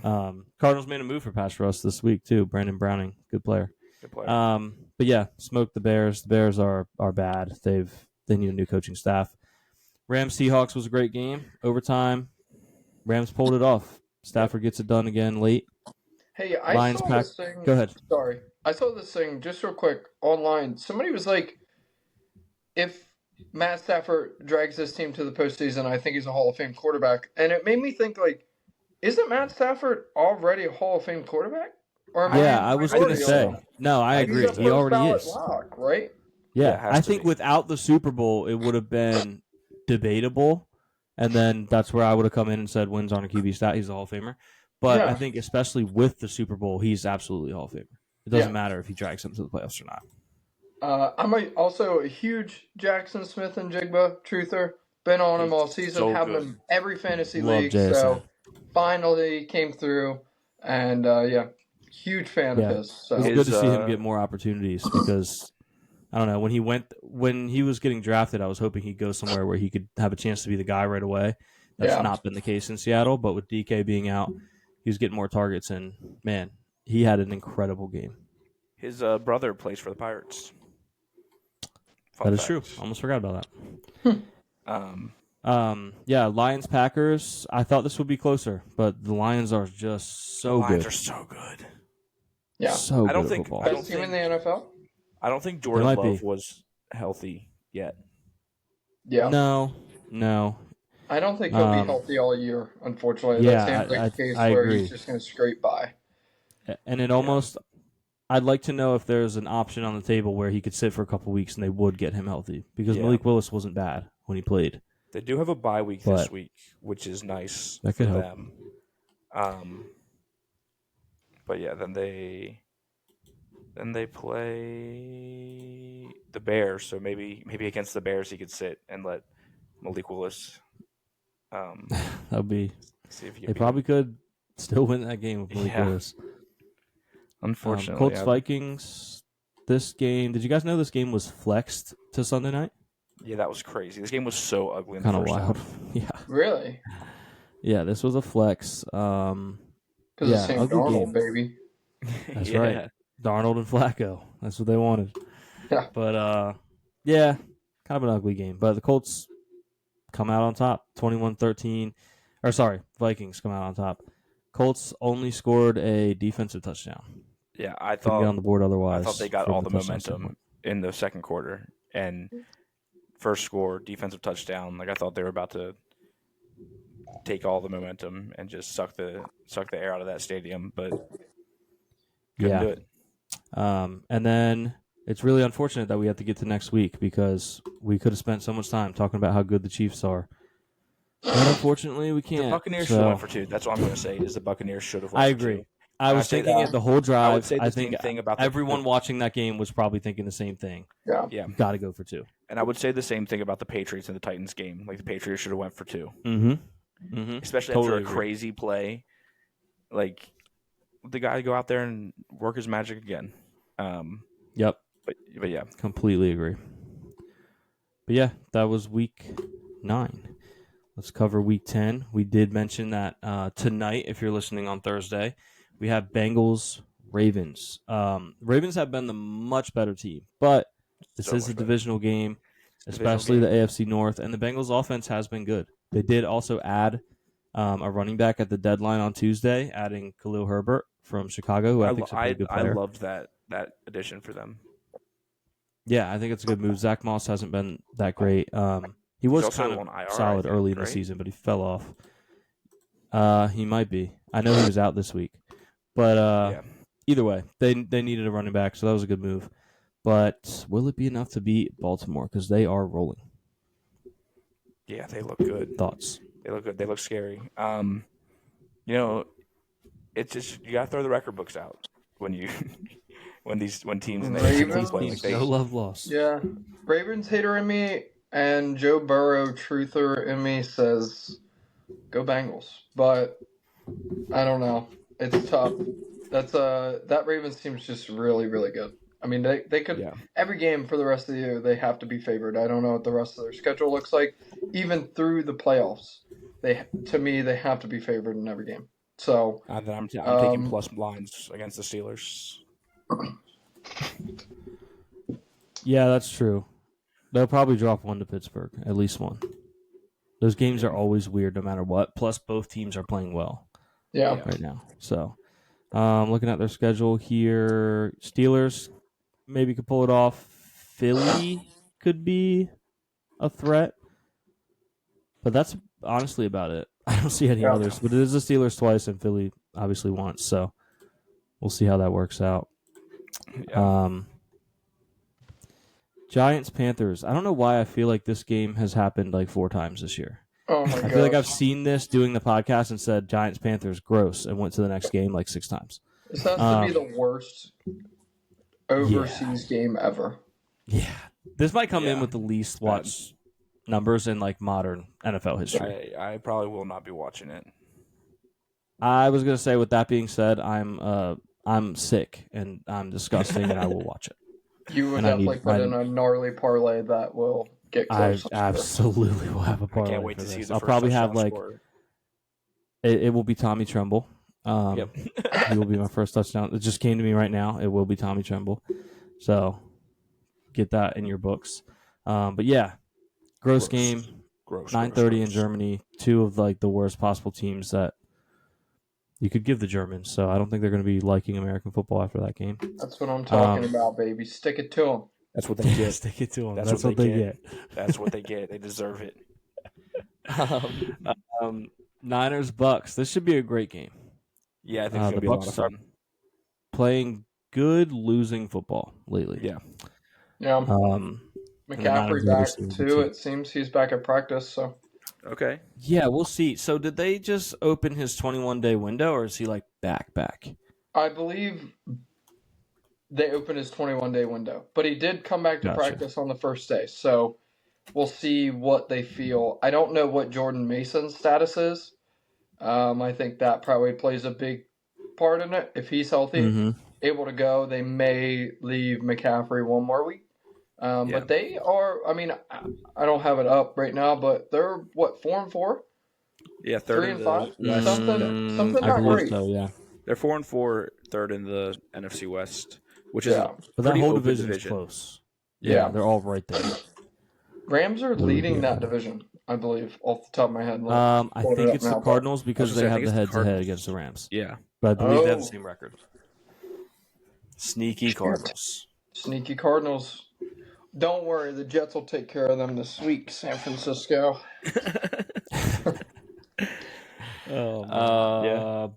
S2: Cardinals made a move for pass rush this week, too. Brandon Browning, good player.
S1: Good player.
S2: But yeah, smoked the Bears. The Bears are bad. They need a new coaching staff. Rams Seahawks was a great game. Overtime. Rams pulled it off. Stafford gets it done again late.
S3: Hey, I saw this thing.
S2: Go ahead.
S3: Sorry. I saw this thing just real quick online. Somebody was like, if Matt Stafford drags this team to the postseason, I think he's a Hall of Fame quarterback. And it made me think, like, isn't Matt Stafford already a Hall of Fame quarterback?
S2: I was going to say. No, I agree. He already is.
S3: Lock, right?
S2: Yeah, I think without the Super Bowl, it would have been debatable. And then that's where I would have come in and said, wins on a QB stat. He's a Hall of Famer. But I think especially with the Super Bowl, he's absolutely a Hall of Famer. It doesn't matter if he drags them to the playoffs or not.
S3: I'm also a huge Jackson Smith and Jigba truther. Been on him all season, having him every fantasy league.
S2: JSN.
S3: So finally came through. And huge fan of his. So.
S2: It's good to see him get more opportunities because I don't know, when he was getting drafted, I was hoping he'd go somewhere where he could have a chance to be the guy right away. That's not been the case in Seattle, but with DK being out, he was getting more targets, and man, he had an incredible game.
S1: His brother plays for the Pirates.
S2: That is true. Almost forgot about that. Lions Packers. I thought this would be closer, but the Lions are just so good.
S1: The Lions are so good.
S3: Yeah,
S2: so good.
S3: I don't think best team in the NFL.
S1: I don't think Jordan Love was healthy yet.
S3: Yeah.
S2: No.
S3: I don't think he'll be healthy all year, unfortunately. That seems like a case where
S2: agree.
S3: He's just going to scrape by.
S2: And it almost, I'd like to know if there's an option on the table where he could sit for a couple weeks and they would get him healthy. Because Malik Willis wasn't bad when he played.
S1: They do have a bye week this week, which is nice for them. But yeah, then they play the Bears. So maybe against the Bears he could sit and let Malik Willis.
S2: That'd be. They probably could still win that game with Malik Willis.
S1: Unfortunately,
S2: Colts Vikings. This game. Did you guys know this game was flexed to Sunday night?
S1: Yeah, that was crazy. This game was so ugly in the
S2: first
S1: half.
S2: Kind of wild. Yeah.
S3: Really?
S2: Yeah, this was a flex.
S3: Because it's Sam Darnold, baby.
S2: That's right. Darnold and Flacco. That's what they wanted.
S3: Yeah.
S2: But kind of an ugly game. But the Colts come out on top, 21-13. Or sorry, Vikings come out on top. Colts only scored a defensive touchdown.
S1: Yeah, I thought
S2: couldn't get on the board otherwise.
S1: I thought they got all the momentum in the second quarter, and first score, defensive touchdown. Like I thought they were about to take all the momentum and just suck the air out of that stadium, but couldn't do it.
S2: And then it's really unfortunate that we have to get to next week because we could have spent so much time talking about how good the Chiefs are. But unfortunately, we can't.
S1: The Buccaneers should have went for 2. That's what I'm going to say. Is the Buccaneers should have went
S2: I
S1: for 2.
S2: agree. I was thinking it the whole drive.
S1: I would say the
S2: same
S1: thing about
S2: everyone watching that game was probably thinking the same thing.
S3: Yeah.
S2: Got to go for 2.
S1: And I would say the same thing about the Patriots and the Titans game. Like the Patriots should have went for 2. Especially after a crazy play. Like the guy go out there and work his magic again.
S2: Yep.
S1: But yeah,
S2: completely agree. But yeah, that was week 9. Let's cover week 10. We did mention that tonight, if you're listening on Thursday, we have Bengals Ravens. Ravens have been the much better team, but this is a divisional game, especially the AFC North, and the Bengals offense has been good. They did also add a running back at the deadline on Tuesday, adding Khalil Herbert from Chicago, who I think is a pretty good player.
S1: I loved that addition for them.
S2: Yeah, I think it's a good move. Zach Moss hasn't been that great. He was kind of solid early in the season, but he fell off. He might be. I know he was out this week. But either way, they needed a running back, so that was a good move. But will it be enough to beat Baltimore? Because they are rolling.
S1: Yeah, they look good.
S2: Thoughts?
S1: They look good. They look scary. It's just you gotta throw the record books out when you when teams in the AFC play like
S2: no love lost.
S3: Yeah, Ravens hater in me and Joe Burrow truther in me says go Bengals, but I don't know. It's tough. That Ravens team's just really, really good. I mean, they could every game for the rest of the year they have to be favored. I don't know what the rest of their schedule looks like. Even through the playoffs, they have to be favored in every game. So
S1: I'm taking plus lines against the Steelers.
S2: Yeah, that's true. They'll probably drop one to Pittsburgh, at least one. Those games are always weird no matter what. Plus, both teams are playing well right now. So, looking at their schedule here, Steelers maybe could pull it off. Philly could be a threat. But that's honestly about it. I don't see any others. But it is the Steelers twice and Philly obviously once. So, we'll see how that works out. Yeah. Giants, Panthers. I don't know why I feel like this game has happened like 4 times this year.
S3: Oh my god!
S2: I feel like I've seen this doing the podcast and said Giants, Panthers, gross, and went to the next game like 6 times.
S3: This has to be the worst overseas game ever.
S2: Yeah. This might come in with the least watched numbers in like modern NFL history.
S1: I probably will not be watching it.
S2: I was going to say, with that being said, I'm sick and I'm disgusting and I will watch it.
S3: You would definitely put in a gnarly parlay that will get close.
S2: I absolutely will have a parlay.
S1: I can't wait to see the
S2: I'll probably have like it will be Tommy Tremble. He will be my first touchdown. It just came to me right now. It will be Tommy Tremble. So get that in your books. But yeah, gross game. 9:30 in Germany. 2 of like the worst possible teams that you could give the Germans. So I don't think they're going to be liking American football after that game.
S3: That's what I'm talking about, baby. Stick it to them.
S1: That's what they get.
S2: Stick it to them. That's what they get.
S1: That's what they get. They deserve it.
S2: Niners, Bucks. This should be a great game.
S1: Yeah, I think it's going to be a lot of fun.
S2: Playing good losing football lately.
S1: Yeah.
S3: Yeah. McCaffrey back too. It seems he's back at practice. So.
S1: Okay.
S2: Yeah, we'll see. So did they just open his 21-day window, or is he like back?
S3: I believe they opened his 21-day window, but he did come back to practice on the first day. So we'll see what they feel. I don't know what Jordan Mason's status is. I think that probably plays a big part in it. If he's healthy, able to go, they may leave McCaffrey one more week. But they are, I mean, I don't have it up right now, but they're, what, 4-4?
S1: Yeah,
S3: 3-5? Something not great.
S2: So, yeah.
S1: They're 4-4, third in the NFC West, which is
S2: but that whole division is close. Yeah, they're all right there.
S3: Rams are leading that division, I believe, off the top of my head.
S2: I think it's the Cardinals because they have the head-to-head against the Rams.
S1: Yeah.
S2: But I believe they have the same record. Sneaky Cardinals.
S3: Sneaky Cardinals. Don't worry, the Jets will take care of them this week, San Francisco.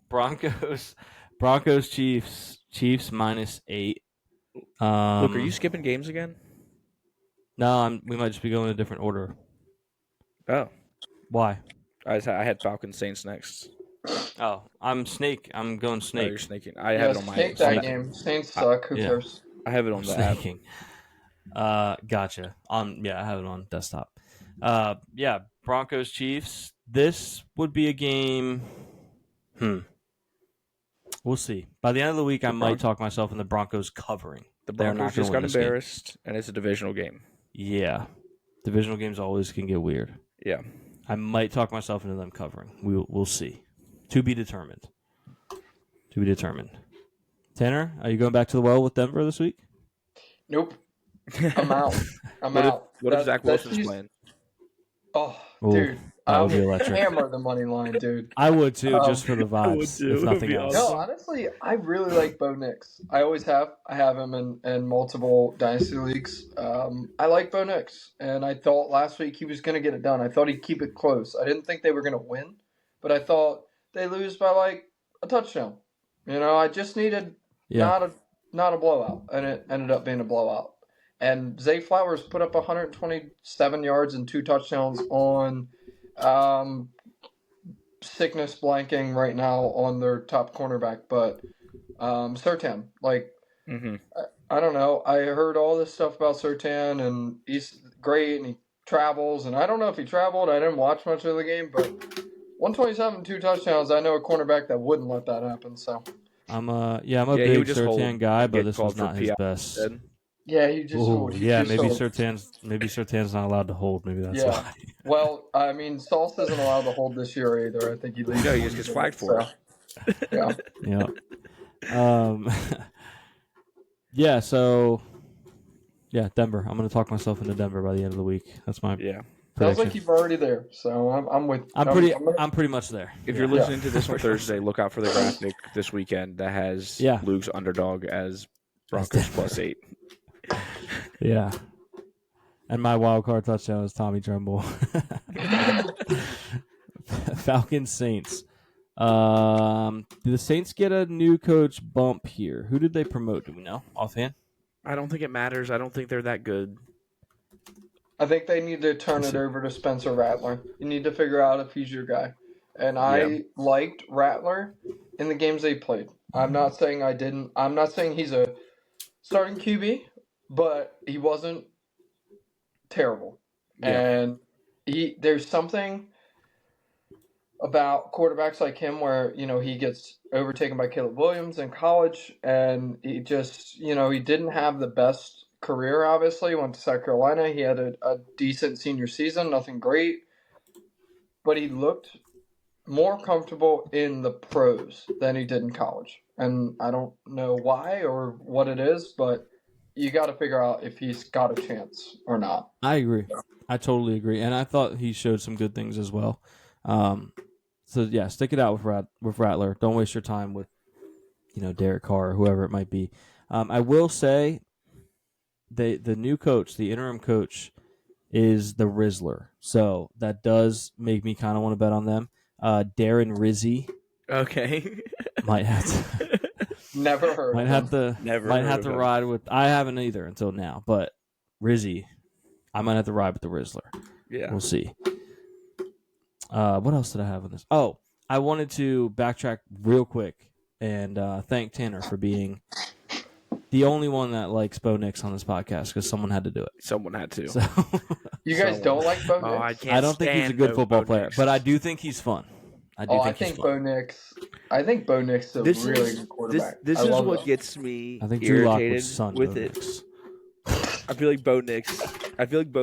S2: Broncos, Chiefs -8.
S1: Look, are you skipping games again?
S2: No, we might just be going in a different order.
S1: Oh.
S2: Why?
S1: I had Falcons Saints next.
S2: Oh, I'm Snake. I'm going Snake.
S1: No, you're snaking. I have it on my
S3: Snake that game. Saints suck. Who cares?
S1: I have it on the
S2: snaking. Gotcha. I have it on desktop. Broncos Chiefs. This would be a game. We'll see. By the end of the week, I might talk myself into Broncos covering
S1: The Broncos just got embarrassed, and it's a divisional game.
S2: Yeah. Divisional games always can get weird.
S1: Yeah.
S2: I might talk myself into them covering. We'll see. To be determined. Tanner, are you going back to the well with Denver this week?
S3: Nope. I'm out.
S1: What if Zach Wilson's playing?
S3: Oh, dude.
S2: That would be electric.
S3: Hammer the money line, dude.
S2: I would too, just for the vibes, I would too. If nothing else.
S3: No, honestly, I really like Bo Nix. I always have. I have him in multiple dynasty leagues. I like Bo Nix, and I thought last week he was going to get it done. I thought he'd keep it close. I didn't think they were going to win, but I thought they lose by like a touchdown. I just needed not a blowout, and it ended up being a blowout. And Zay Flowers put up 127 yards and 2 touchdowns on sickness blanking right now on their top cornerback. But Surtain, I don't know. I heard all this stuff about Surtain, and he's great, and he travels. And I don't know if he traveled. I didn't watch much of the game, but 127, 2 touchdowns. I know a cornerback that wouldn't let that happen. So
S2: I'm a big Surtain guy, but this was not his best.
S3: Yeah, he just.
S2: Maybe Surtain's not allowed to hold. Maybe that's why.
S3: Well, I mean, Sauce isn't allowed to hold this year either. I think he leaves.
S1: No, he just gets flagged for it.
S3: Yeah.
S2: Yeah. So. Yeah, Denver. I'm going to talk myself into Denver by the end of the week. That's my prediction.
S3: Sounds like you're already there. So I'm with.
S2: I'm pretty much there.
S1: If you're listening to this on Thursday, look out for the graphic this weekend that has Luke's underdog as Broncos +8.
S2: Yeah. And my wild card touchdown is Tommy Tremble. Falcons Saints. Do the Saints get a new coach bump here? Who did they promote? Do we know offhand?
S1: I don't think it matters. I don't think they're that good.
S3: I think they need to turn it over to Spencer Rattler. You need to figure out if he's your guy. And I liked Rattler in the games they played. I'm not saying I didn't. I'm not saying he's a starting QB, but he wasn't terrible. Yeah. And there's something about quarterbacks like him where, he gets overtaken by Caleb Williams in college, and he just, he didn't have the best career, obviously. He went to South Carolina. He had a decent senior season, nothing great. But he looked more comfortable in the pros than he did in college. And I don't know why or what it is, but you got to figure out if he's got a chance or not.
S2: I agree. I totally agree. And I thought he showed some good things as well. So, yeah, stick it out with Rattler. Don't waste your time with, Derek Carr or whoever it might be. I will say the new coach, the interim coach, is the Rizzler. So that does make me kind of want to bet on them. Darren Rizzi.
S1: Okay.
S2: Might have to.
S3: Never heard.
S2: Might have to ride with. I haven't either until now, but Rizzi, I might have to ride with the Rizzler.
S1: Yeah,
S2: we'll see. What else did I have on this? Oh, I wanted to backtrack real quick and thank Tanner for being the only one that likes Bo Nix on this podcast because someone had to do it.
S1: Someone had to.
S2: So,
S3: you guys don't like Bo Nix?
S2: I don't think he's a good football player, but I do think he's fun.
S3: I think Bo Nix is a really good quarterback.
S1: This is what gets me irritated with it. I feel like Bo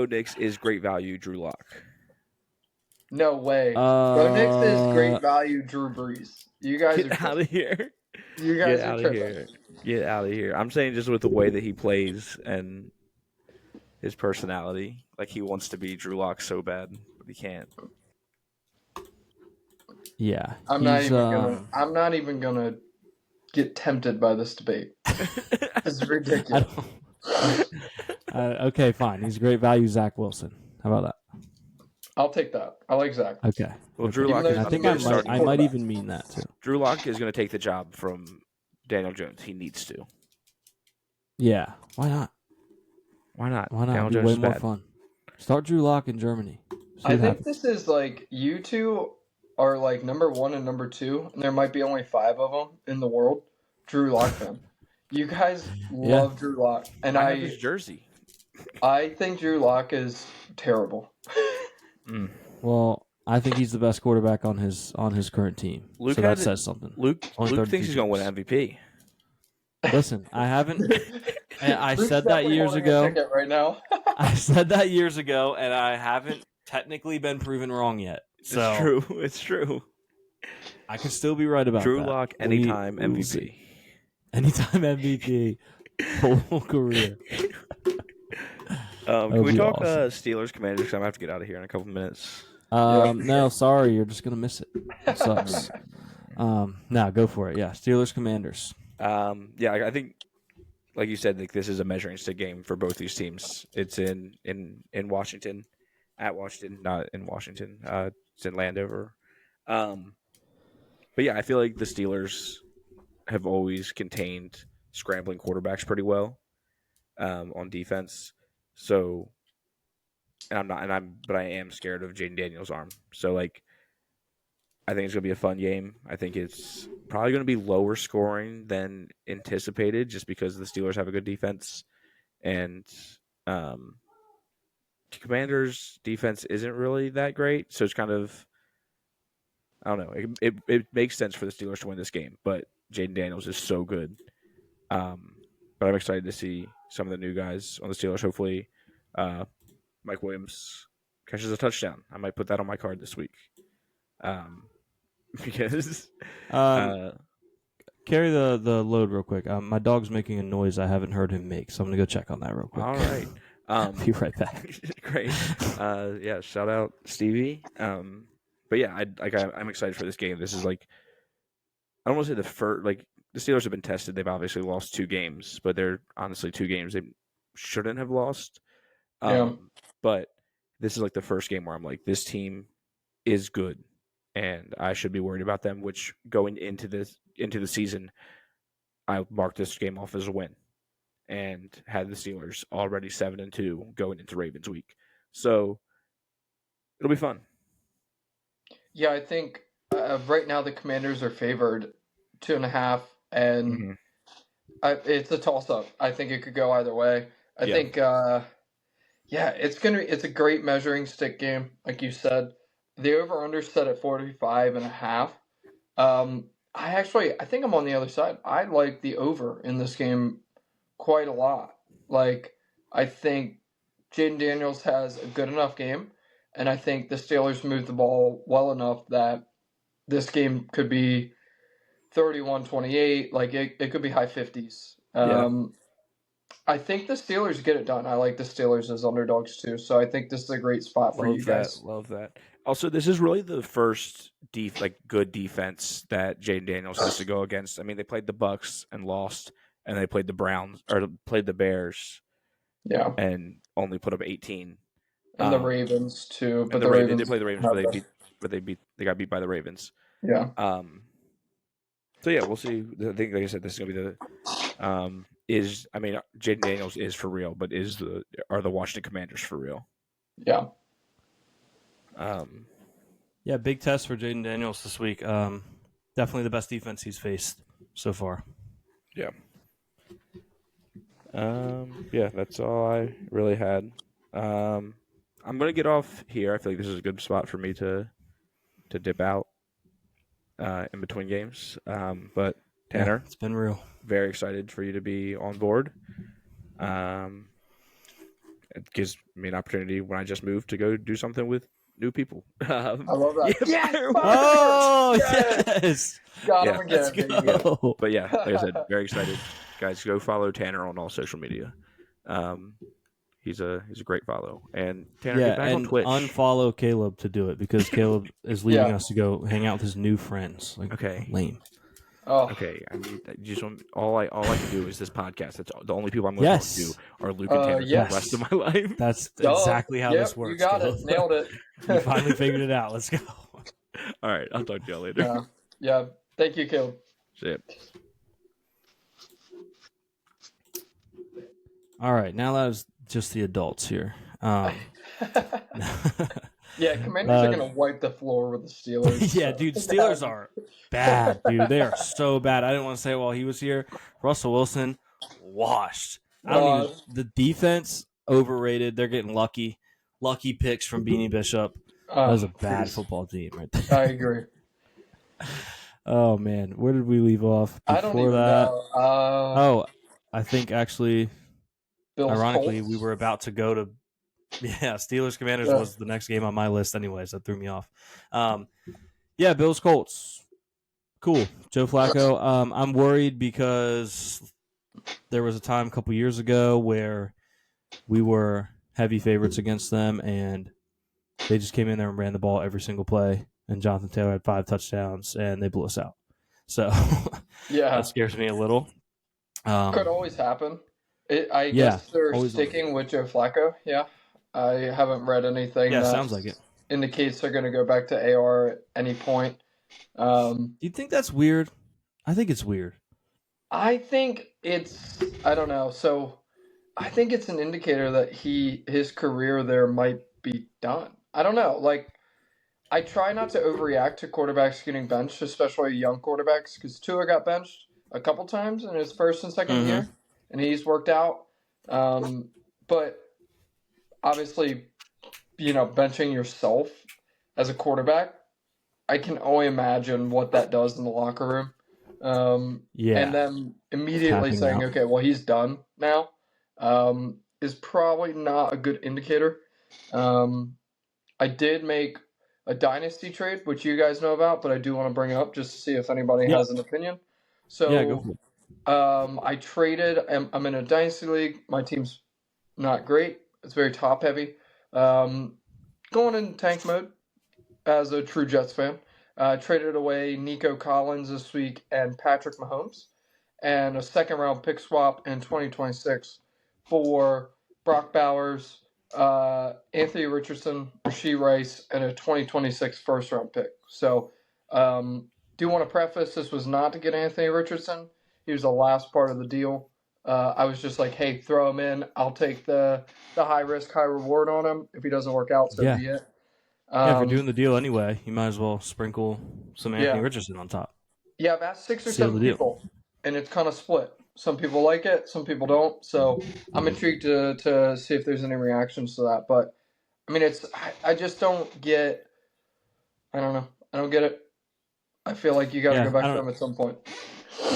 S1: Nix is great value Drew Lock.
S3: No way. Bo Nix is great value Drew Brees. You guys
S1: get out of here.
S3: You guys are tripping.
S1: Get out of here. I'm saying just with the way that he plays and his personality. Like he wants to be Drew Lock so bad, but he can't.
S2: Yeah.
S3: I'm not even gonna get tempted by this debate. It's ridiculous.
S2: Okay, fine. He's great value Zach Wilson. How about that?
S3: I'll take that. I like Zach.
S2: Okay.
S1: Well, Drew Lock.
S2: I might even mean that too.
S1: Drew Lock is going to take the job from Daniel Jones. He needs to.
S2: Yeah. Why not?
S1: Why not?
S2: Daniel Jones way more fun. Start Drew Lock in Germany.
S3: I think this is like you two are like number 1 and number 2, and there might be only 5 of them in the world. Drew Lock fan. You guys love Drew Lock, and
S1: I have his jersey.
S3: I think Drew Lock is terrible.
S2: Well, I think he's the best quarterback on his current team. So that says something.
S1: Luke thinks he's going to win MVP.
S2: Listen, I haven't And I
S3: Luke's
S2: said that
S3: definitely
S2: years
S3: holding a
S2: ago.
S3: ticket right now.
S2: I said that years ago, and I haven't technically been proven wrong yet. So
S1: it's true. It's true.
S2: I could still be right about
S1: Drew
S2: that.
S1: Lock, anytime MVP.
S2: Anytime MVP. Whole career.
S1: Can we talk
S2: awesome.
S1: Steelers Commanders? Because I'm going to have to get out of here in a couple minutes.
S2: No, sorry. You're just going to miss it. It sucks. No, go for it. Yeah, Steelers Commanders.
S1: I think, like you said, like this is a measuring stick game for both these teams. It's in Washington, at Washington, not in Washington. It's in Landover. But yeah, I feel like the Steelers have always contained scrambling quarterbacks pretty well on defense. So, but I am scared of Jaden Daniels' arm. So like, I think it's going to be a fun game. I think it's probably going to be lower scoring than anticipated just because the Steelers have a good defense. And Commanders' defense isn't really that great. So it's kind of, I don't know. It makes sense for the Steelers to win this game, but Jaden Daniels is so good. But I'm excited to see some of the new guys on the Steelers. Hopefully, Mike Williams catches a touchdown. I might put that on my card this week. Because
S2: carry the load real quick. My dog's making a noise I haven't heard him make, so I'm gonna go check on that real quick.
S1: All right.
S2: Be right back.
S1: Great. Yeah, shout out Stevie. But yeah, I'm excited for this game. This is like, I don't want to say the first, like the Steelers have been tested. They've obviously lost 2 games, but they're honestly 2 games they shouldn't have lost. But this is like the first game where I'm like, this team is good, and I should be worried about them. Which going into the season, I marked this game off as a win, and had the Steelers already 7-2 going into Ravens week. So it'll be fun.
S3: Yeah, I think right now the Commanders are favored 2.5, and it's a toss-up. I think it could go either way. I think, it's a great measuring stick game, like you said. The over/under set at 45.5. I think I'm on the other side. I like the over in this game quite a lot. Like, I think Jaden Daniels has a good enough game, and I think the Steelers move the ball well enough that this game could be 31-28. Like, it could be high 50s. I think the Steelers get it done. I like the Steelers as underdogs too, so I think this is a great spot for you guys.
S1: Love that. Also, this is really the first good defense that Jaden Daniels has to go against. I mean, they played the Bucks and lost, and they played the Browns or played the Bears, and only put up 18.
S3: And the Ravens too, but
S1: the Ravens, they did play the Ravens, but they got beat by the Ravens.
S3: Yeah.
S1: So yeah, we'll see. I think, like I said, this is gonna be Jaden Daniels is for real, but are the Washington Commanders for real?
S3: Yeah.
S2: Yeah, big test for Jaden Daniels this week. Definitely the best defense he's faced so far.
S1: Yeah. Yeah, that's all I really had. I'm gonna get off here. I feel like this is a good spot for me to dip out in between games. But Tanner,
S2: it's been real.
S1: Very excited for you to be on board. It gives me an opportunity when I just moved to go do something with new people.
S3: I love that.
S1: Yeah,
S2: yes!
S3: Got him again.
S1: Yeah. But yeah, like I said, very excited. Guys, go follow Tanner on all social media. He's a great follow. And Tanner, get back on Twitch.
S2: Unfollow Caleb to do it because Caleb is leaving us to go hang out with his new friends.
S1: Okay.
S2: Lame.
S3: Oh.
S1: Okay, I mean, all I can do is this podcast. That's the only people I'm going to talk to are Luke and Tanner for the rest of my life.
S2: That's exactly how this works.
S3: You got it. Nailed it.
S2: You finally figured it out. Let's go.
S1: All right, I'll talk to y'all later.
S3: Yeah. Thank you, Caleb.
S1: See ya.
S2: All right, now that was just the adults here.
S3: Yeah, Commanders are going to wipe the floor with the Steelers.
S2: Yeah, dude, Steelers are bad, dude. They are so bad. I didn't want to say it while he was here. Russell Wilson, washed. The defense, overrated. They're getting lucky. Lucky picks from Beanie Bishop. That was a bad football team right there.
S3: I agree.
S2: Oh, man. Where did we leave off before
S3: I don't even
S2: that?
S3: know.
S2: I think actually
S3: Bills
S2: Ironically,
S3: Colts.
S2: we were about to go to Steelers Commanders was the next game on my list anyways. That threw me off. Bills Colts. Cool. Joe Flacco. I'm worried because there was a time a couple years ago where we were heavy favorites against them, and they just came in there and ran the ball every single play, and Jonathan Taylor had 5 touchdowns, and they blew us out. So that scares me a little.
S3: Could always happen. I guess they're sticking with Joe Flacco. Yeah. I haven't read anything that
S2: sounds like it.
S3: indicates they're going to go back to AR at any point.
S2: Do you think that's weird? I think it's weird.
S3: I think I don't know. So I think it's an indicator that his career there might be done. I don't know. Like, I try not to overreact to quarterbacks getting benched, especially young quarterbacks, because Tua got benched a couple times in his first and second year, and he's worked out. But obviously, benching yourself as a quarterback, I can only imagine what that does in the locker room. And then immediately saying, okay, well, he's done now, is probably not a good indicator. I did make a dynasty trade, which you guys know about, but I do want to bring up just to see if anybody has an opinion. So,
S2: go for it.
S3: I traded. I'm in a dynasty league. My team's not great. It's very top heavy. Going in tank mode as a true Jets fan. Traded away Nico Collins this week and Patrick Mahomes, and a second-round pick swap in 2026 for Brock Bowers, Anthony Richardson, Rashee Rice, and a 2026 first-round pick. So, do want to preface, this was not to get Anthony Richardson. He was the last part of the deal. I was just like, hey, throw him in. I'll take the high risk, high reward on him. If he doesn't work out, so be it.
S2: If you're doing the deal anyway, you might as well sprinkle some Anthony Richardson on top.
S3: Yeah, I've asked 6 or 7 people, and it's kind of split. Some people like it, some people don't. So I'm intrigued to see if there's any reactions to that. But, I mean, I just don't get – I don't know. I don't get it. I feel like you got to go back to him at some point.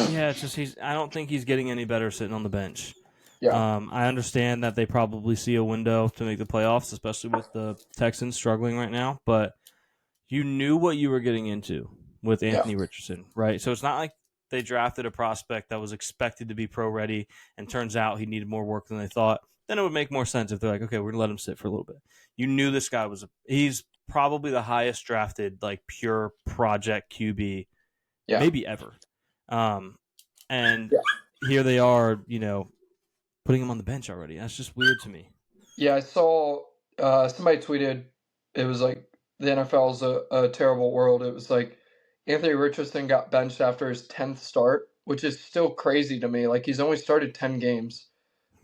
S2: Yeah, it's just I don't think he's getting any better sitting on the bench.
S3: Yeah.
S2: I understand that they probably see a window to make the playoffs, especially with the Texans struggling right now. But you knew what you were getting into with Anthony Richardson, right? So it's not like they drafted a prospect that was expected to be pro-ready and turns out he needed more work than they thought. Then it would make more sense if they're like, okay, we're going to let him sit for a little bit. You knew this guy he's probably the highest drafted, like, pure project QB maybe ever. Here they are, putting him on the bench already. That's just weird to me.
S3: Yeah, I saw somebody tweeted, it was like, the NFL's a terrible world. It was like Anthony Richardson got benched after his 10th start, which is still crazy to me. Like, he's only started 10 games.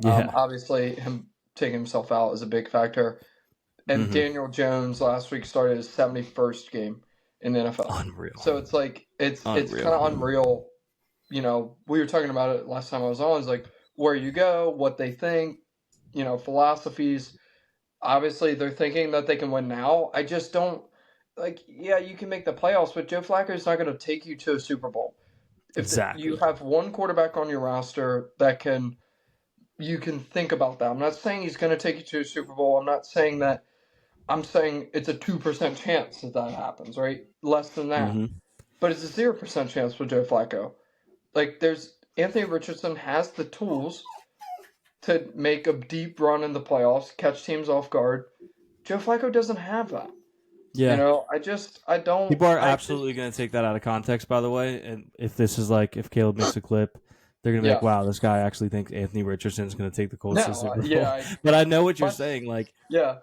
S3: Obviously, him taking himself out is a big factor. And Daniel Jones last week started his 71st game in the NFL.
S2: Unreal.
S3: So it's like, it's kind of unreal. We were talking about it last time I was on. It's like, where you go, what they think, philosophies. Obviously, they're thinking that they can win now. I just don't you can make the playoffs, but Joe Flacco is not going to take you to a Super Bowl.
S2: Exactly.
S3: You have one quarterback on your roster that you can think about that. I'm not saying he's going to take you to a Super Bowl. I'm not saying that. I'm saying it's a 2% chance that happens, right? Less than that. But it's a 0% chance with Joe Flacco. Like, Anthony Richardson has the tools to make a deep run in the playoffs, catch teams off guard. Joe Flacco doesn't have that.
S2: Yeah.
S3: I don't.
S2: People are absolutely going to take that out of context, by the way. And if this is like, if Caleb makes a clip, they're going to be like, wow, this guy actually thinks Anthony Richardson's going to take the Colts to the Super Bowl. But I know what you're saying. Like,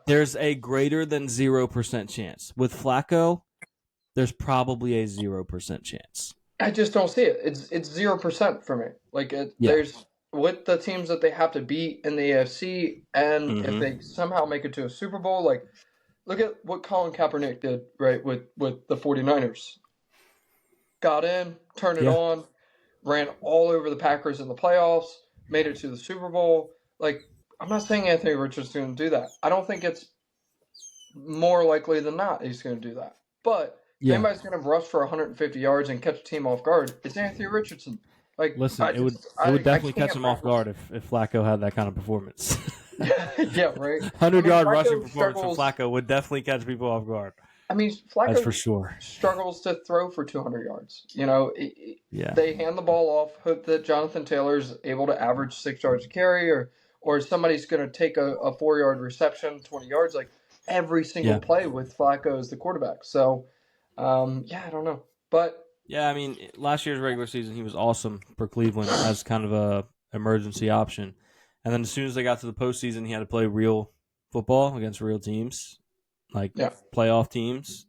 S2: there's a greater than 0% chance. With Flacco, there's probably a 0% chance.
S3: I just don't see it. It's 0% for me. Like, there's with the teams that they have to beat in the AFC, and if they somehow make it to a Super Bowl, like, look at what Colin Kaepernick did, right, with the 49ers. Got in, turned it on, ran all over the Packers in the playoffs, made it to the Super Bowl. Like, I'm not saying Anthony Richardson's going to do that. I don't think it's more likely than not he's going to do that. But if anybody's going to rush for 150 yards and catch a team off guard, it's Anthony Richardson. Like,
S2: listen, it would definitely catch him off guard if Flacco had that kind of performance.
S3: Yeah, right.
S2: 100-yard rushing performance from Flacco would definitely catch people off guard.
S3: I mean, Flacco
S2: that's for sure.
S3: Struggles to throw for 200 yards. You know,
S2: yeah.
S3: They hand the ball off, hope that Jonathan Taylor's able to average 6 yards a carry, or somebody's going to take a 4-yard reception, 20 yards, like every single play with Flacco as the quarterback. So, I don't know. But
S2: yeah, I mean, last year's regular season, he was awesome for Cleveland as kind of a emergency option. And then as soon as they got to the postseason, he had to play real football against real teams, like playoff teams.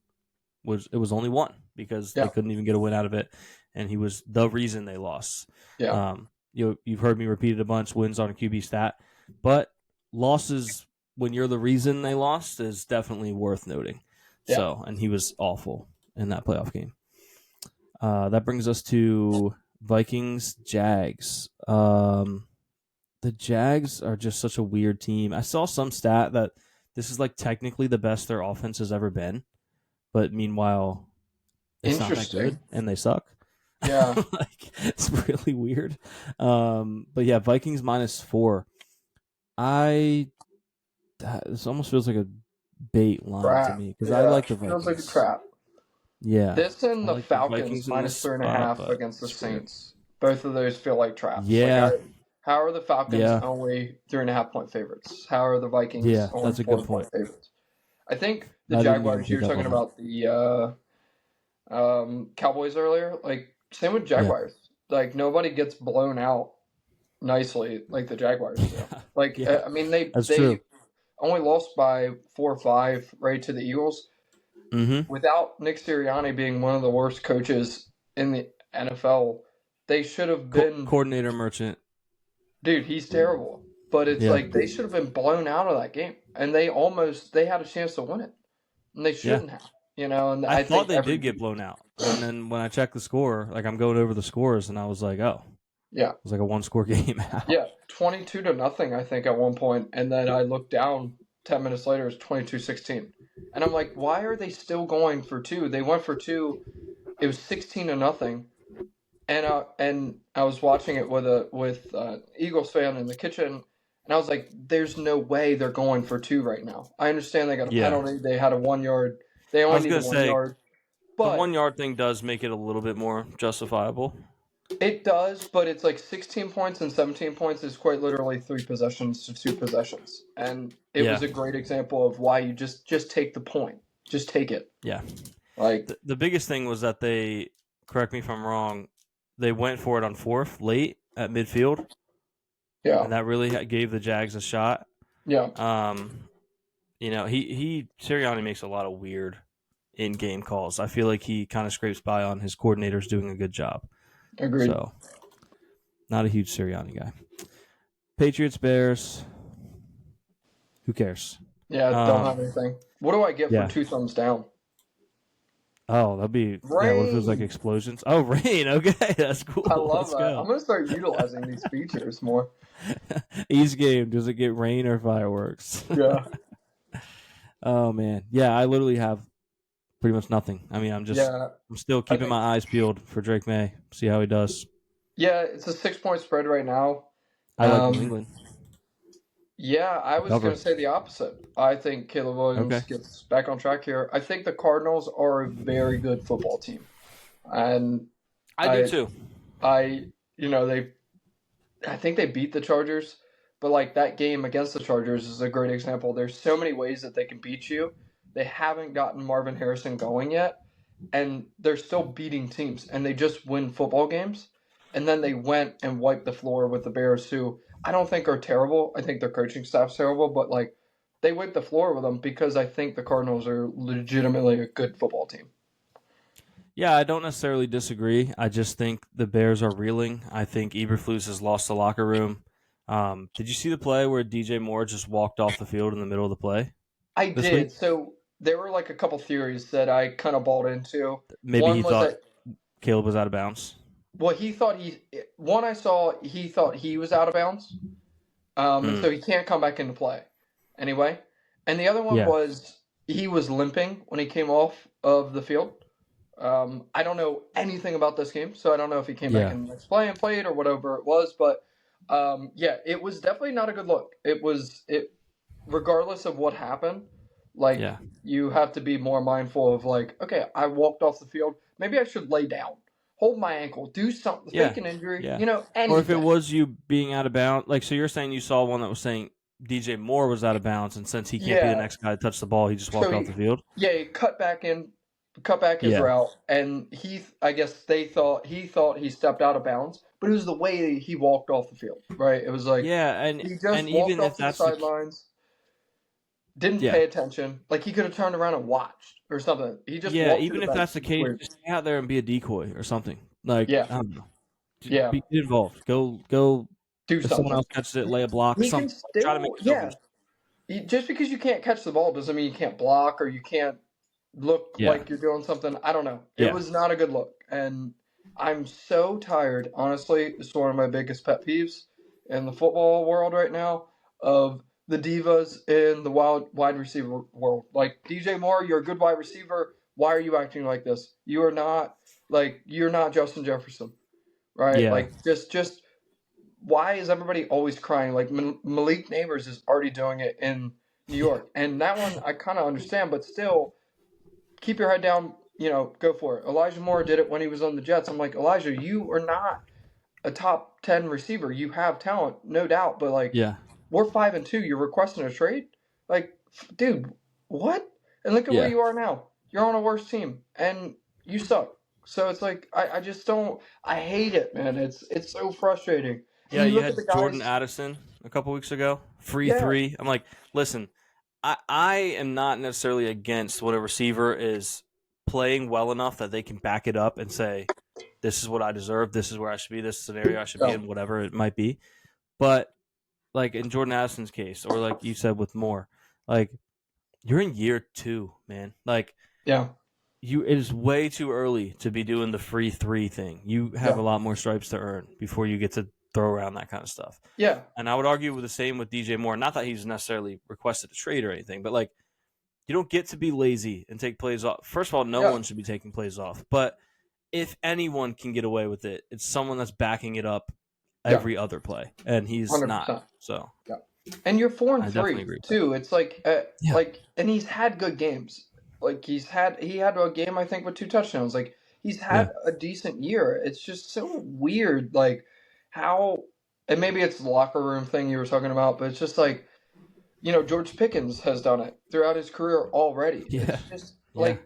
S2: It was only one because they couldn't even get a win out of it, and he was the reason they lost.
S3: Yeah.
S2: You've heard me repeat it a bunch. Wins on a QB stat, but losses when you're the reason they lost is definitely worth noting. Yeah. So, and he was awful in that playoff game. That brings us to Vikings Jags. The Jags are just such a weird team. I saw some stat that this is like technically the best their offense has ever been, but meanwhile, it's not that good and they suck.
S3: Yeah,
S2: it's really weird. But yeah, Vikings -4. This almost feels like a bait line to me because I like the Vikings.
S3: Feels like a trap.
S2: Yeah,
S3: this and the Falcons -3.5 against the Saints. Both of those feel like traps.
S2: Yeah.
S3: Like, how are the Falcons only 3.5-point favorites? How are the Vikings only
S2: that's a good point.
S3: favorites? I think the Jaguars, you were talking about the Cowboys earlier. Like, same with Jaguars. Yeah. Like, nobody gets blown out nicely like the Jaguars do. Like, I mean, they only lost by 4 or 5, right, to the Eagles.
S2: Mm-hmm.
S3: Without Nick Sirianni being one of the worst coaches in the NFL, they should have been...
S2: Coordinator Merchant.
S3: Dude, he's terrible. But it's like they should have been blown out of that game. And they had a chance to win it. And they shouldn't have. You know, and
S2: I thought they did get blown out. And then when I checked the score, like I'm going over the scores and I was like, oh.
S3: Yeah.
S2: It was like a 1-score game.
S3: Yeah, 22-0, I think, at one point. And then I looked down 10 minutes later, it's 22-16. And I'm like, why are they still going for 2? They went for 2. It was 16-0. And I was watching it with Eagles fan in the kitchen, and I was like, "There's no way they're going for 2 right now." I understand they got a penalty. They had a 1 yard. They only need 1 yard.
S2: But the 1 yard thing does make it a little bit more justifiable.
S3: It does, but it's like 16 points and 17 points is quite literally 3 possessions to 2 possessions, and it was a great example of why you just take the point, just take it.
S2: Yeah,
S3: like
S2: the biggest thing was that they, correct me if I'm wrong, they went for it on 4th late at midfield.
S3: Yeah.
S2: And that really gave the Jags a shot.
S3: Yeah.
S2: You know, Sirianni makes a lot of weird in-game calls. I feel like he kind of scrapes by on his coordinators doing a good job.
S3: Agreed.
S2: So, not a huge Sirianni guy. Patriots, Bears. Who cares?
S3: Yeah, don't have anything. What do I get for 2 thumbs down?
S2: Oh, that'd be... Rain. Yeah, what if it was like explosions? Oh, rain. Okay, that's cool.
S3: I love that. I'm going to start utilizing these features more.
S2: Each game, does it get rain or fireworks?
S3: Yeah.
S2: Oh, man. Yeah, I literally have pretty much nothing. I mean, I'm still keeping my eyes peeled for Drake May. See how he does.
S3: Yeah, it's a 6-point spread right now.
S2: I like New England.
S3: Yeah, I was going to say the opposite. I think Caleb Williams gets back on track here. I think the Cardinals are a very good football team. And
S2: I do too.
S3: I think they beat the Chargers, but like that game against the Chargers is a great example. There's so many ways that they can beat you. They haven't gotten Marvin Harrison going yet, and they're still beating teams, and they just win football games. And then they went and wiped the floor with the Bears, who I don't think are terrible. I think their coaching staff's terrible, but like they wiped the floor with them because I think the Cardinals are legitimately a good football team.
S2: Yeah, I don't necessarily disagree. I just think the Bears are reeling. I think Eberflus has lost the locker room. Did you see the play where DJ Moore just walked off the field in the middle of the play?
S3: I did. Week? So there were like a couple theories that I kind of bought into.
S2: Maybe he thought Caleb was out of bounds.
S3: Well, he thought he thought he was out of bounds. And so he can't come back into play anyway. And the other one was he was limping when he came off of the field. I don't know anything about this game, so I don't know if he came back in the next play and played or whatever it was. But it was definitely not a good look. Regardless of what happened, you have to be more mindful of okay, I walked off the field. Maybe I should lay down, hold my ankle, do something, fake an injury, anything.
S2: Or if it was you being out of bounds, so you're saying you saw one that was saying DJ Moore was out of bounds, and since he can't be the next guy to touch the ball, he just walked off the field?
S3: Yeah, he cut back his route, and he thought he stepped out of bounds, but it was the way he walked off the field, right? It was like he just walked off to the sidelines, didn't pay attention. Like he could have turned around and watched or something. He just
S2: even if that's the case, just stay out there and be a decoy or something. I don't know. Be involved. Go do if something. Someone else catches it, lay a block.
S3: He
S2: something.
S3: Can still,
S2: try to make
S3: just because you can't catch the ball doesn't mean you can't block or you can't look like you're doing something. I don't know. It was not a good look, and I'm so tired. Honestly, it's one of my biggest pet peeves in the football world right now of the divas in the wide receiver world. Like DJ Moore, you're a good wide receiver. Why are you acting like this? You're not Justin Jefferson, right?
S2: Yeah.
S3: Like just why is everybody always crying? Like Malik Neighbors is already doing it in New York, and that one I kind of understand, but still, keep your head down. Go for it. Elijah Moore did it when he was on the Jets. I'm like, Elijah, you are not a top 10 receiver. You have talent, no doubt, but we're 5-2. You're requesting a trade? Like, dude, what? And look at where you are now. You're on a worse team, and you suck. So it's like I just don't. I hate it, man. It's so frustrating.
S2: Yeah, you had Jordan Addison a couple weeks ago, free 3. I'm like, listen, I am not necessarily against what a receiver is playing well enough that they can back it up and say, this is what I deserve, this is where I should be, this scenario I should be in, whatever it might be. But like in Jordan Addison's case, or like you said with Moore, like you're in year 2, man. Like it is way too early to be doing the free 3 thing. You have a lot more stripes to earn before you get to throw around that kind of stuff.
S3: Yeah.
S2: And I would argue with the same with DJ Moore. Not that he's necessarily requested a trade or anything, but like you don't get to be lazy and take plays off. First of all, no one should be taking plays off. But if anyone can get away with it, it's someone that's backing it up every other play. And he's 100%. Not. So
S3: And you're 4-3 too. It's like and he's had good games. Like he had a game I think with 2 touchdowns. Like he's had a decent year. It's just so weird, like how, and maybe it's the locker room thing you were talking about, but it's just like, George Pickens has done it throughout his career already.
S2: Yeah.
S3: It's just like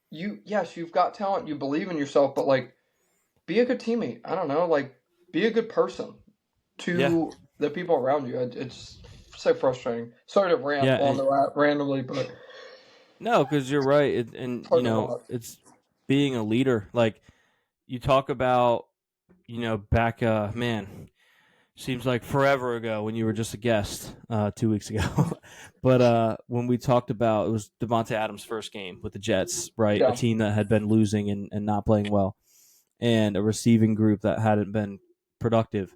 S3: you've got talent, you believe in yourself, but like be a good teammate. I don't know, like be a good person to the people around you. It's so frustrating. Sorry to rant on the randomly, but
S2: no, because you're right, it's being a leader. Like you talk about, back, seems like forever ago when you were just a guest 2 weeks ago. But when we talked about, it was Devontae Adams' first game with the Jets, right? A team that had been losing and not playing well, and a receiving group that hadn't been productive.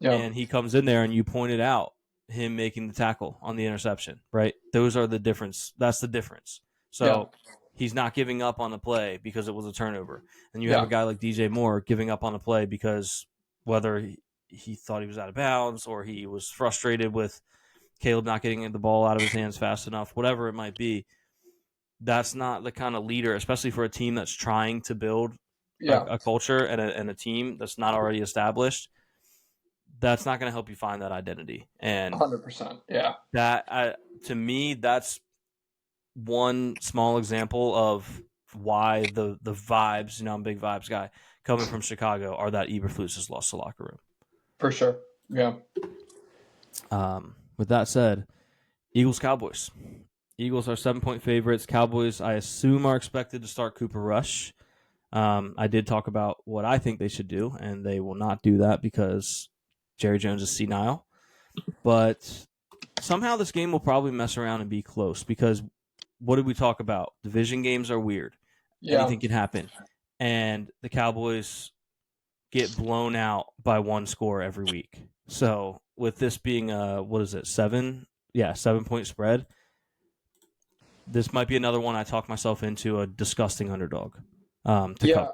S2: Yeah. And he comes in there and you pointed out him making the tackle on the interception, right? Those are the difference. That's the difference. So he's not giving up on the play because it was a turnover. And you have a guy like DJ Moore giving up on the play because whether he thought he was out of bounds or he was frustrated with Caleb not getting the ball out of his hands fast enough, whatever it might be, that's not the kind of leader, especially for a team that's trying to build a culture and a team that's not already established. That's not going to help you find that identity. And
S3: 100%. Yeah.
S2: That, to me, that's one small example of why the vibes, I'm a big vibes guy, coming from Chicago, are that Eberflus has lost the locker room.
S3: For sure. Yeah.
S2: With that said, Eagles-Cowboys. Eagles are 7-point favorites. Cowboys, I assume, are expected to start Cooper Rush. I did talk about what I think they should do, and they will not do that because Jerry Jones is senile. But somehow this game will probably mess around and be close because what did we talk about? Division games are weird. Yeah. Anything can happen. And the Cowboys get blown out by 1 score every week. So with this being 7-point spread, this might be another one I talk myself into a disgusting underdog. to come.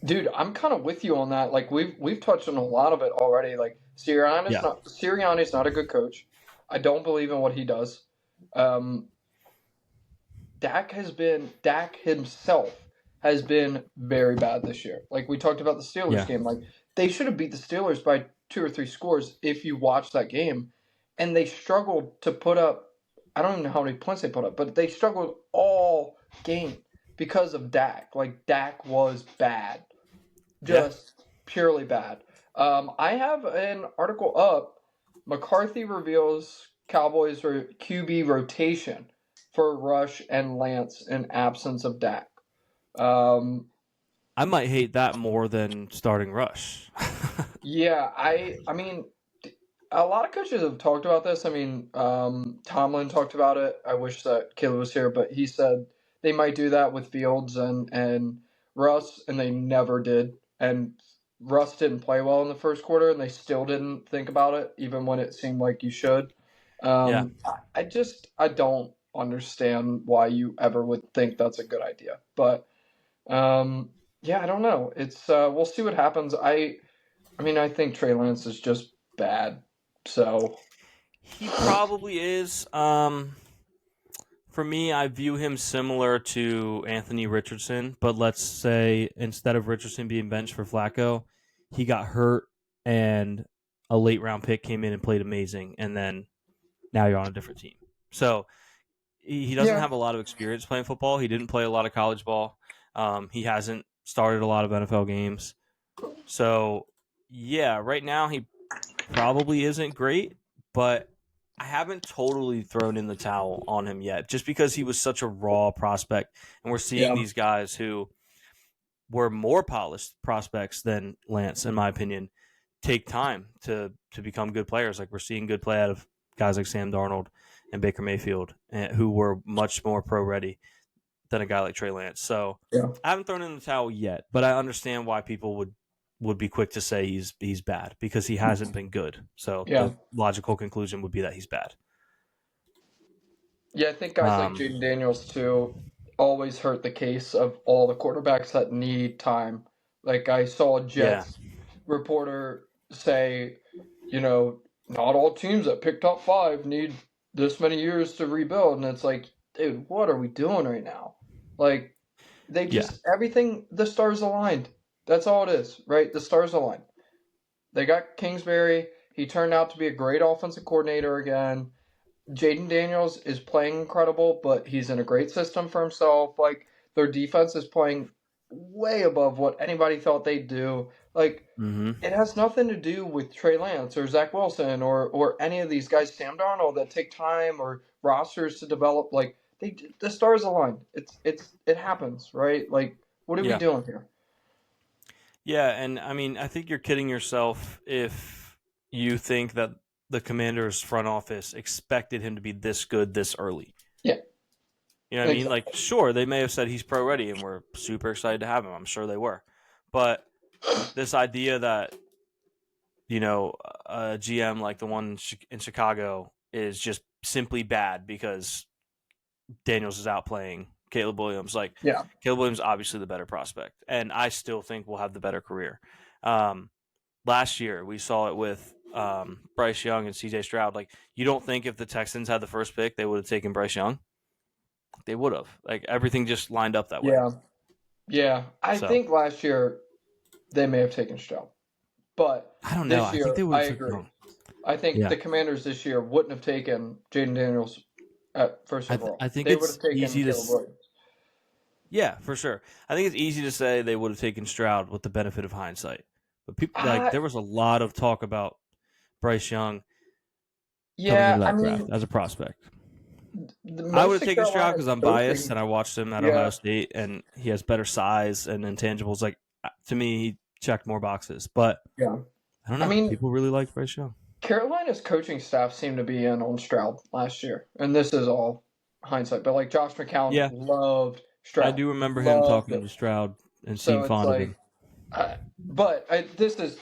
S3: Dude, I'm kind of with you on that. Like we've touched on a lot of it already. Like Sirianni's not a good coach. I don't believe in what he does. Dak himself has been very bad this year. Like we talked about the Steelers game. Like they should have beat the Steelers by 2 or 3 scores if you watch that game. And they struggled to put up, I don't even know how many points they put up, but they struggled all game because of Dak. Like Dak was bad. Just purely bad. I have an article up. McCarthy reveals Cowboys QB rotation for Rush and Lance in absence of Dak.
S2: I might hate that more than starting Rush.
S3: Yeah, I mean, a lot of coaches have talked about this. I mean, Tomlin talked about it. I wish that Caleb was here, but he said they might do that with Fields and Russ, and they never did. And Russ didn't play well in the first quarter, and they still didn't think about it, even when it seemed like you should. I don't understand why you ever would think that's a good idea. But I don't know. It's we'll see what happens. I mean, I think Trey Lance is just bad. So
S2: he probably is. For me, I view him similar to Anthony Richardson, but let's say instead of Richardson being benched for Flacco, he got hurt and a late round pick came in and played amazing, and then now you're on a different team. So he doesn't have a lot of experience playing football. He didn't play a lot of college ball. He hasn't started a lot of NFL games. So, right now he probably isn't great, but I haven't totally thrown in the towel on him yet, just because he was such a raw prospect, and we're seeing these guys who were more polished prospects than Lance, in my opinion, take time to become good players. Like we're seeing good play out of guys like Sam Darnold and Baker Mayfield, who were much more pro ready than a guy like Trey Lance. So I haven't thrown in the towel yet, but I understand why people would be quick to say he's bad because he hasn't been good. So the logical conclusion would be that he's bad.
S3: Yeah, I think guys like Jaden Daniels too always hurt the case of all the quarterbacks that need time. Like I saw a Jets reporter say, not all teams that pick top 5 need this many years to rebuild, and it's like, dude, what are we doing right now? Like they just everything, the stars aligned. That's all it is, right? The stars aligned. They got Kingsbury. He turned out to be a great offensive coordinator again. Jaden Daniels is playing incredible, but he's in a great system for himself. Like their defense is playing way above what anybody thought they'd do. Like it has nothing to do with Trey Lance or Zach Wilson or any of these guys, Sam Darnold, that take time or rosters to develop. Like the stars align. It happens, right? Like what are we doing here?
S2: Yeah, and I mean, I think you're kidding yourself if you think that the Commanders' front office expected him to be this good this early.
S3: Yeah.
S2: You know what I mean? Like, sure, they may have said he's pro ready, and we're super excited to have him. I'm sure they were. But this idea that, a GM like the one in Chicago is just simply bad because Daniels is out playing Caleb Williams. Like, Caleb Williams is obviously the better prospect, and I still think will have the better career. Last year, we saw it with Bryce Young and C.J. Stroud. Like, you don't think if the Texans had the first pick, they would have taken Bryce Young? They would have. Like, everything just lined up that way.
S3: Yeah. I think last year they may have taken Stroud, but
S2: I don't know.
S3: This year,
S2: I think they would have
S3: agree. I think the Commanders this year wouldn't have taken Jaden Daniels at first overall.
S2: I think
S3: they
S2: it's easy to. Yeah, for sure. I think it's easy to say they would have taken Stroud with the benefit of hindsight. But people there was a lot of talk about Bryce Young coming into that draft as a prospect. I would have taken Stroud because I'm biased and I watched him at Ohio State and he has better size and intangibles. Like, to me, he checked more boxes. But I don't know. People really liked Bryce Young.
S3: Carolina's coaching staff seemed to be in on Stroud last year, and this is all hindsight. But like Josh McCown loved Stroud.
S2: I do remember him talking to Stroud and seemed fond of him.
S3: This is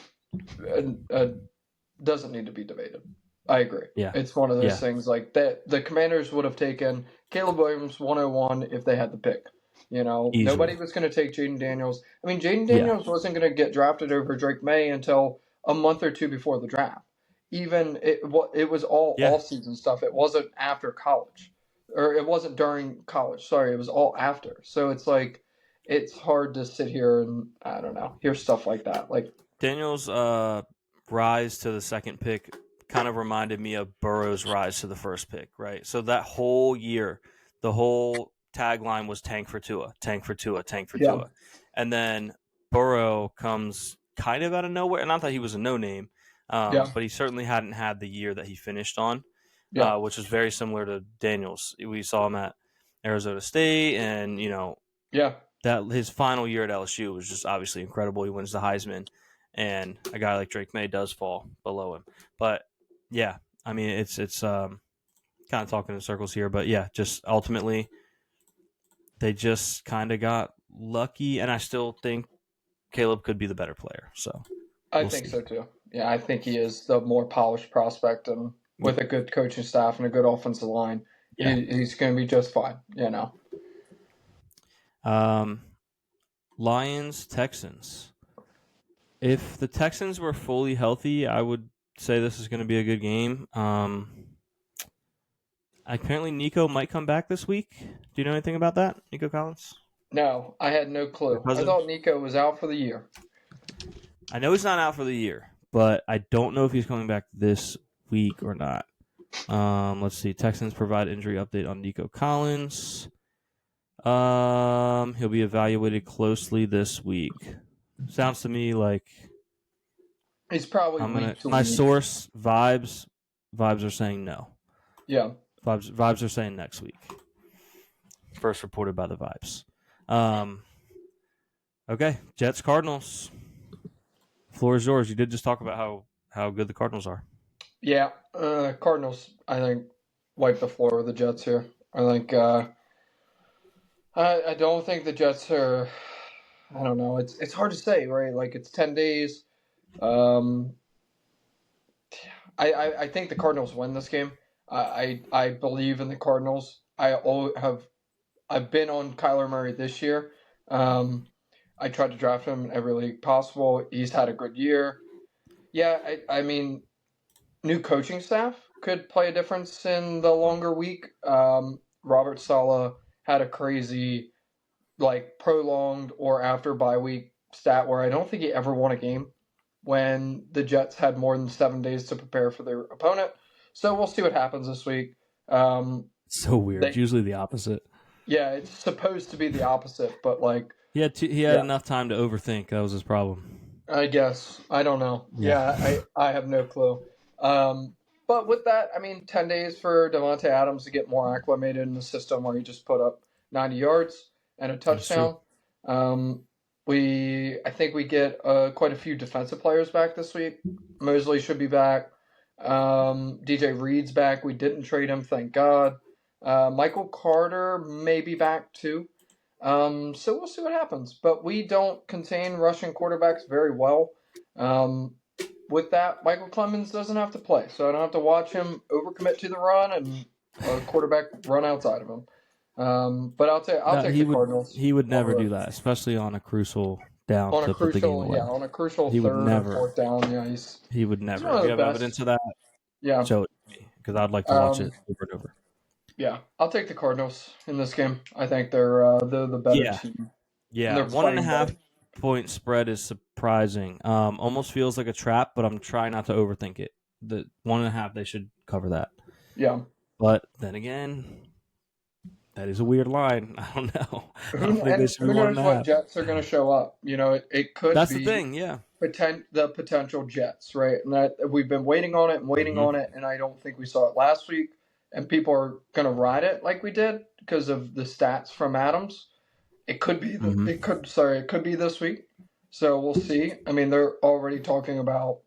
S3: doesn't need to be debated. I agree.
S2: Yeah.
S3: It's one of those things like that. The Commanders would have taken Caleb Williams 101 if they had the pick.
S2: Easily.
S3: Nobody was going to take Jaden Daniels. I mean, Jaden Daniels wasn't going to get drafted over Drake May until a month or two before the draft. Even it was all off-season stuff. It wasn't after college, or it wasn't during college. Sorry, it was all after. So it's like it's hard to sit here and I don't know, hear stuff like that. Like
S2: Daniels' rise to the second pick kind of reminded me of Burrow's rise to the first pick, right? So that whole year, the whole tagline was tank for Tua, tank for Tua, tank for Tua. And then Burrow comes kind of out of nowhere. Not that he was a no-name, but he certainly hadn't had the year that he finished on, which was very similar to Daniels. We saw him at Arizona State and, that his final year at LSU was just obviously incredible. He wins the Heisman, and a guy like Drake May does fall below him. But, yeah, I mean, it's kind of talking in circles here. But, yeah, just ultimately they just kind of got lucky, and I still think Caleb could be the better player. So
S3: I think so, too. Yeah, I think he is the more polished prospect, and with a good coaching staff and a good offensive line, he's going to be just fine,
S2: Lions, Texans. If the Texans were fully healthy, I would say this is going to be a good game. Apparently, Nico might come back this week. Do you know anything about that, Nico Collins?
S3: No, I had no clue. I thought Nico was out for the year.
S2: I know he's not out for the year, but I don't know if he's coming back this week or not. Let's see. Texans provide injury update on Nico Collins. He'll be evaluated closely this week. Sounds to me like
S3: he's probably
S2: my source vibes are saying no.
S3: Yeah.
S2: Vibes are saying next week. First reported by the Vibes. Okay, Jets Cardinals. Floor is yours. You did just talk about how good the Cardinals are.
S3: Yeah, Cardinals, I think, wipe the floor with the Jets here. I think I don't think the Jets are. I don't know. It's hard to say, right? Like it's 10 days. I think the Cardinals win this game. I believe in the Cardinals. I've been on Kyler Murray this year. I tried to draft him in every league possible. He's had a good year. Yeah, I mean, new coaching staff could play a difference in the longer week. Robert Saleh had a crazy, prolonged or after bye week stat where I don't think he ever won a game when the Jets had more than 7 days to prepare for their opponent. So we'll see what happens this week.
S2: So weird. It's usually the opposite.
S3: Yeah, it's supposed to be the opposite, but
S2: he had enough time to overthink. That was his problem.
S3: I guess. I don't know. Yeah, I have no clue. But with that, I mean, 10 days for Devontae Adams to get more acclimated in the system where he just put up 90 yards and a touchdown. I think we get quite a few defensive players back this week. Mosley should be back. DJ Reed's back. We didn't trade him, thank God. Michael Carter may be back too. So we'll see what happens. But we don't contain rushing quarterbacks very well. With that, Michael Clemens doesn't have to play, so I don't have to watch him overcommit to the run and a quarterback run outside of him. But I'll take the Cardinals.
S2: He would never do that, especially on a crucial down.
S3: On a crucial
S2: he
S3: third
S2: would never,
S3: or fourth down. Yeah,
S2: he would never. If you have evidence of that, show it to me because I'd like to watch it over and over.
S3: Yeah, I'll take the Cardinals in this game. I think they're the better team.
S2: Yeah, 1.5 point spread is surprising. Almost feels like a trap, but I'm trying not to overthink it. The 1.5, they should cover that.
S3: Yeah,
S2: but then again, that is a weird line. I don't know.
S3: Who knows what Jets are going to show up? It could.
S2: That's the thing. Yeah,
S3: the potential Jets, right? And that we've been waiting on it and waiting on it, and I don't think we saw it last week. And people are going to ride it like we did because of the stats from Adams. It could be it could be this week. So we'll see. I mean, they're already talking about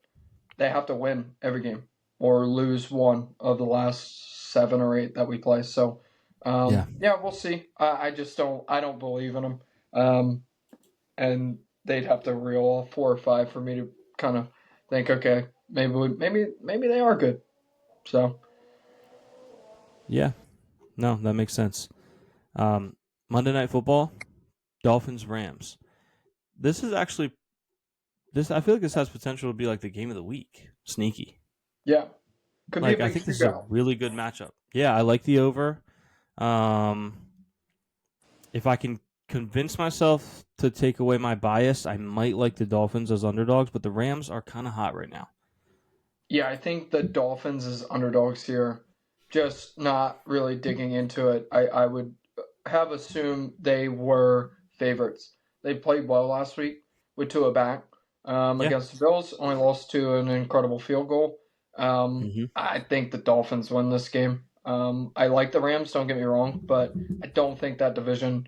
S3: they have to win every game or lose one of the last 7 or 8 that we play. So we'll see. I don't believe in them. And they'd have to reel off 4 or 5 for me to kind of think, okay, maybe they are good. So.
S2: Yeah, no, that makes sense. Monday Night Football, Dolphins Rams. This is actually I feel like this has potential to be like the game of the week. Sneaky.
S3: Yeah. Could be a big
S2: I think this is a really good matchup. Yeah, I like the over. If I can convince myself to take away my bias, I might like the Dolphins as underdogs, but the Rams are kind of hot right now.
S3: Yeah, I think the Dolphins as underdogs here. Just not really digging into it. I would have assumed they were favorites. They played well last week with Tua back against the Bills. Only lost to an incredible field goal. I think the Dolphins win this game. I like the Rams, don't get me wrong, but I don't think that division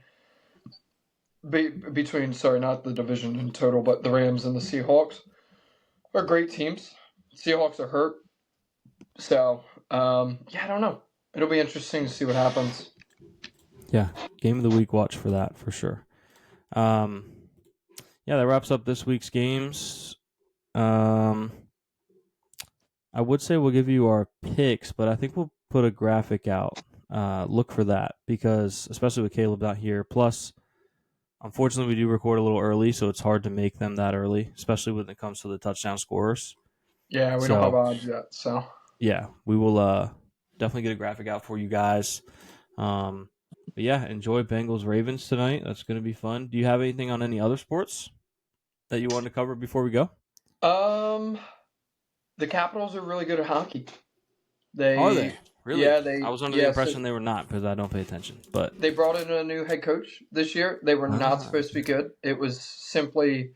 S3: between, sorry, not the division in total, but the Rams and the Seahawks are great teams. Seahawks are hurt. So, yeah, I don't know. It'll be interesting to see what happens.
S2: Yeah, game of the week watch for that, for sure. Yeah, that wraps up this week's games. I would say we'll give you our picks, but I think we'll put a graphic out. Look for that, because especially with Caleb not here. Plus, unfortunately, we do record a little early, so it's hard to make them that early, especially when it comes to the touchdown scorers.
S3: Yeah, we don't have odds yet, so.
S2: Yeah, we will definitely get a graphic out for you guys. But yeah, enjoy Bengals Ravens tonight. That's going to be fun. Do you have anything on any other sports that you wanted to cover before we go?
S3: The Capitals are really good at hockey.
S2: Are they? Really?
S3: Yeah,
S2: I was under the impression they were not, because I don't pay attention. But
S3: they brought in a new head coach this year. They were not supposed to be good. It was simply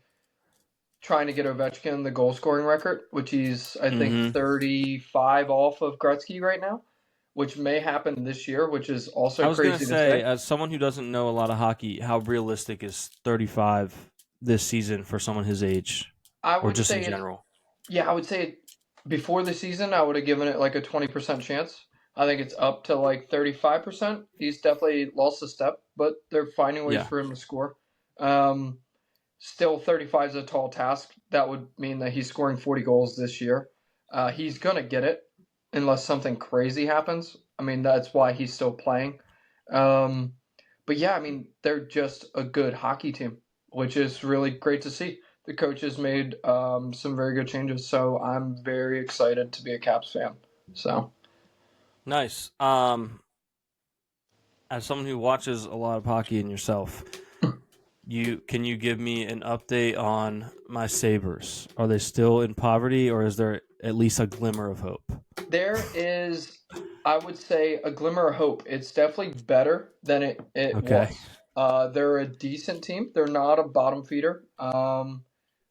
S3: trying to get Ovechkin the goal scoring record, which he's, I think, 35 off of Gretzky right now, which may happen this year, which is also crazy to say.
S2: As someone who doesn't know a lot of hockey, how realistic is 35 this season for someone his age, or just in general?
S3: I would say before the season, I would have given it like a 20% chance. I think it's up to like 35%. He's definitely lost a step, but they're finding ways for him to score. Still, 35 is a tall task. That would mean that he's scoring 40 goals this year. He's going to get it unless something crazy happens. I mean, that's why he's still playing. But yeah, I mean, they're just a good hockey team, which is really great to see. The coach has made some very good changes, so I'm very excited to be a Caps fan. So
S2: nice. As someone who watches a lot of hockey and yourself, can you give me an update on my Sabres? Are they still in poverty, or is there at least a glimmer of hope?
S3: There is, I would say, a glimmer of hope. It's definitely better than it was. They're a decent team. They're not a bottom feeder.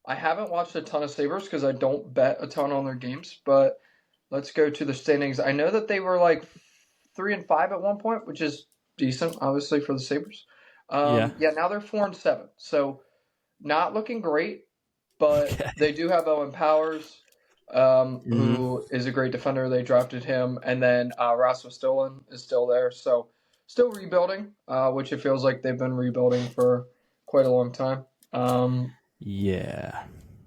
S3: I haven't watched a ton of Sabres because I don't bet a ton on their games, but let's go to the standings. I know that they were like 3-5 at one point, which is decent, obviously, for the Sabres. Now they're 4-7, so not looking great, but they do have Owen Powers, who is a great defender. They drafted him, and then Rasmus Dillon is still there, so still rebuilding, which it feels like they've been rebuilding for quite a long time.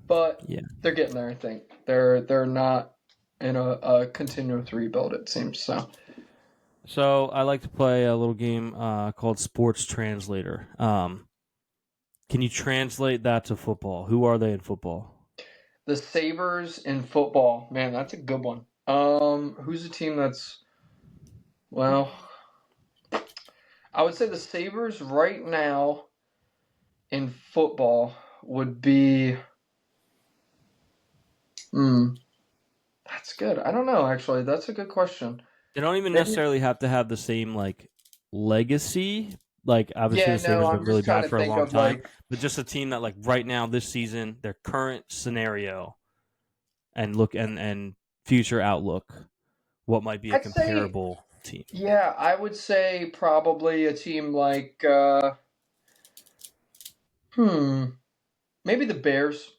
S3: But they're getting there. I think they're not in a continuous rebuild. It seems so.
S2: So I like to play a little game called Sports Translator. Can you translate that to football? Who are they in football?
S3: The Sabres in football. Man, that's a good one. Who's the team that's... Well, I would say the Sabres right now in football would be... That's good. I don't know, actually. That's a good question.
S2: They don't even necessarily have to have the same, like, legacy. Like, obviously the Sabres have been really bad for a long time. But just a team that, like, right now, this season, their current scenario and look and future outlook, what might be a comparable team?
S3: Yeah, I would say probably a team like, maybe the Bears.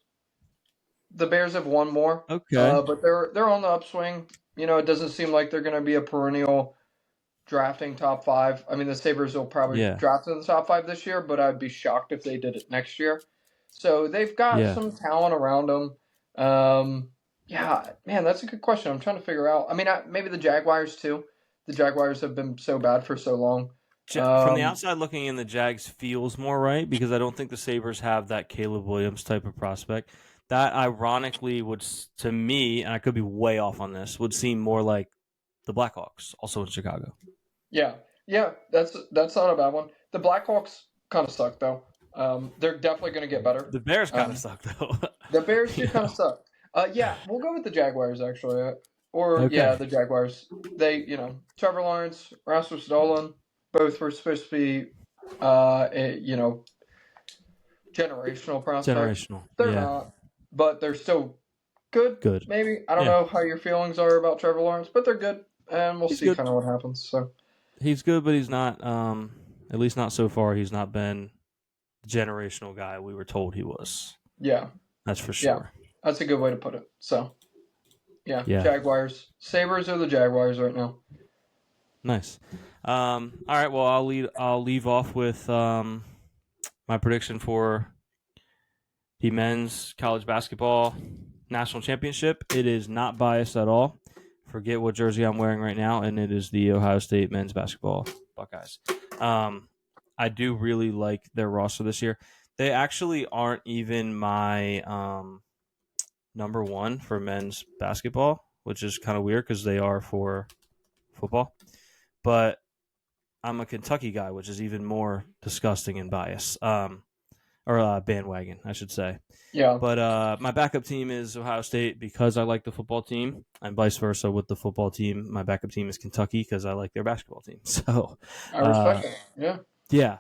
S3: The Bears have won more.
S2: Okay.
S3: But they're on the upswing. You know, it doesn't seem like they're going to be a perennial drafting top 5. I mean, the Sabres will probably draft in the top 5 this year, but I'd be shocked if they did it next year. So they've got some talent around them. Man, that's a good question. I'm trying to figure out. I mean, maybe the Jaguars too. The Jaguars have been so bad for so long.
S2: From the outside looking in, the Jags feels more right because I don't think the Sabres have that Caleb Williams type of prospect. That ironically would, to me, and I could be way off on this, would seem more like the Blackhawks, also in Chicago.
S3: Yeah, that's not a bad one. The Blackhawks kind of suck though. They're definitely going to get better.
S2: The Bears kind of suck though.
S3: The Bears do kind of suck. Yeah, we'll go with the Jaguars actually, the Jaguars. They, Trevor Lawrence, Rasmus Dolan, both were supposed to be, generational prospects. They're not, but they're still good.
S2: Good.
S3: Maybe I don't know how your feelings are about Trevor Lawrence, but they're good, and we'll see kind of what happens. So
S2: he's good, but he's not. At least not so far. He's not been the generational guy we were told he was.
S3: Yeah,
S2: that's for sure.
S3: Yeah, that's a good way to put it. So, yeah. Jaguars, Sabres are the Jaguars right now.
S2: Nice. All right. Well, I'll leave off with my prediction for the men's college basketball national championship. It is not biased at all. Forget what jersey I'm wearing right now, and it is the Ohio State men's basketball Buckeyes. I do really like their roster this year. They actually aren't even my number one for men's basketball, which is kind of weird because they are for football. But I'm a Kentucky guy, which is even more disgusting and biased. Or bandwagon, I should say.
S3: Yeah.
S2: But my backup team is Ohio State because I like the football team, and vice versa with the football team. My backup team is Kentucky because I like their basketball team. So
S3: I respect it. Yeah.
S2: Yeah.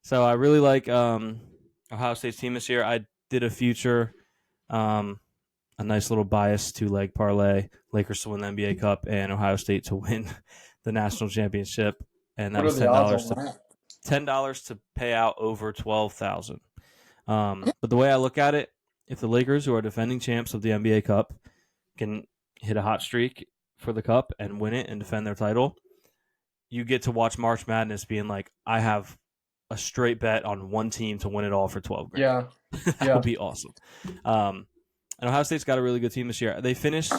S2: So I really like Ohio State's team this year. I did a future, a nice little bias two-leg parlay, Lakers to win the NBA Cup and Ohio State to win the national championship. And that was $10 to pay out over $12,000. But the way I look at it, if the Lakers, who are defending champs of the NBA Cup, can hit a hot streak for the cup and win it and defend their title, you get to watch March Madness being like, I have a straight bet on one team to win it all for $12,000.
S3: Yeah.
S2: That would be awesome. And Ohio State's got a really good team this year. They finished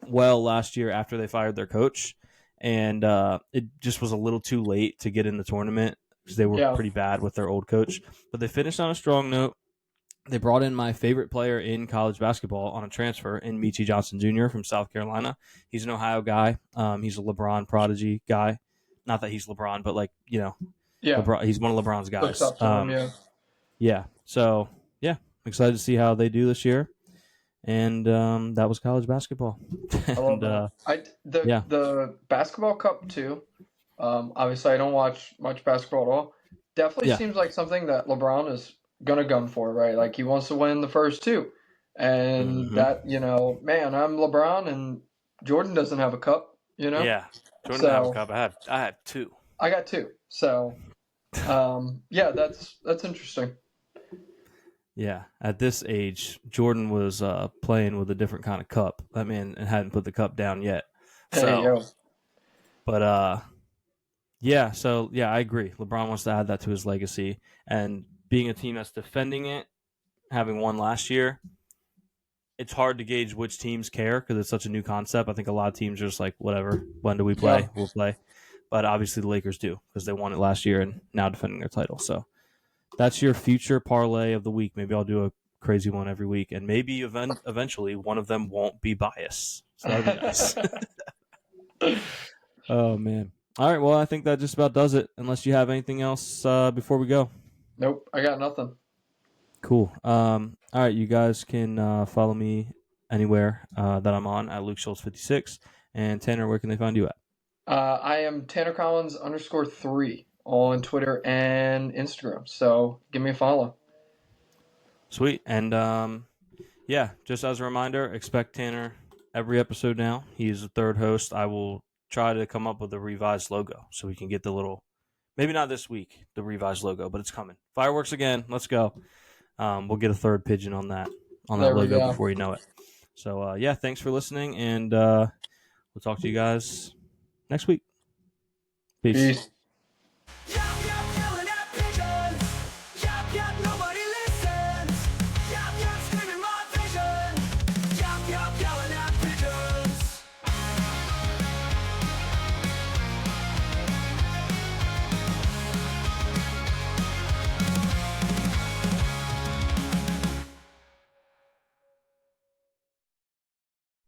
S2: well last year after they fired their coach, and it just was a little too late to get in the tournament because they were pretty bad with their old coach. But they finished on a strong note. They brought in my favorite player in college basketball on a transfer in Meechie Johnson Jr. from South Carolina. He's an Ohio guy. He's a LeBron prodigy guy. Not that he's LeBron, but LeBron, he's one of LeBron's guys. Yeah. So, I'm excited to see how they do this year. And that was college basketball.
S3: I love that. The basketball cup, too. Obviously, I don't watch much basketball at all. Definitely seems like something that LeBron is going to gun for, right? Like, he wants to win the first two. And that, man, I'm LeBron, and Jordan doesn't have a cup,
S2: Yeah. Jordan doesn't have a cup. I have two.
S3: I got two. So, that's interesting.
S2: Yeah, at this age, Jordan was playing with a different kind of cup. That man hadn't put the cup down yet. So, but I agree. LeBron wants to add that to his legacy, and being a team that's defending it, having won last year, it's hard to gauge which teams care because it's such a new concept. I think a lot of teams are just like, whatever. When do we play? Yeah. We'll play. But obviously the Lakers do because they won it last year and now defending their title. So that's your future parlay of the week. Maybe I'll do a crazy one every week, and maybe eventually one of them won't be biased. So that'd be nice. Oh, man. All right, well, I think that just about does it, unless you have anything else before we go.
S3: Nope, I got nothing.
S2: Cool. All right, you guys can follow me anywhere that I'm on at Luke Schultz 56. And Tanner, where can they find you at?
S3: I am Tanner Collins _3 on Twitter and Instagram. So give me a follow.
S2: Sweet. And just as a reminder, expect Tanner every episode now. He's the third host. I will try to come up with a revised logo so we can get the little, maybe not this week, the revised logo, but it's coming. Fireworks again. Let's go. We'll get a third pigeon on that logo before you know it. So, thanks for listening, and we'll talk to you guys next week. Peace.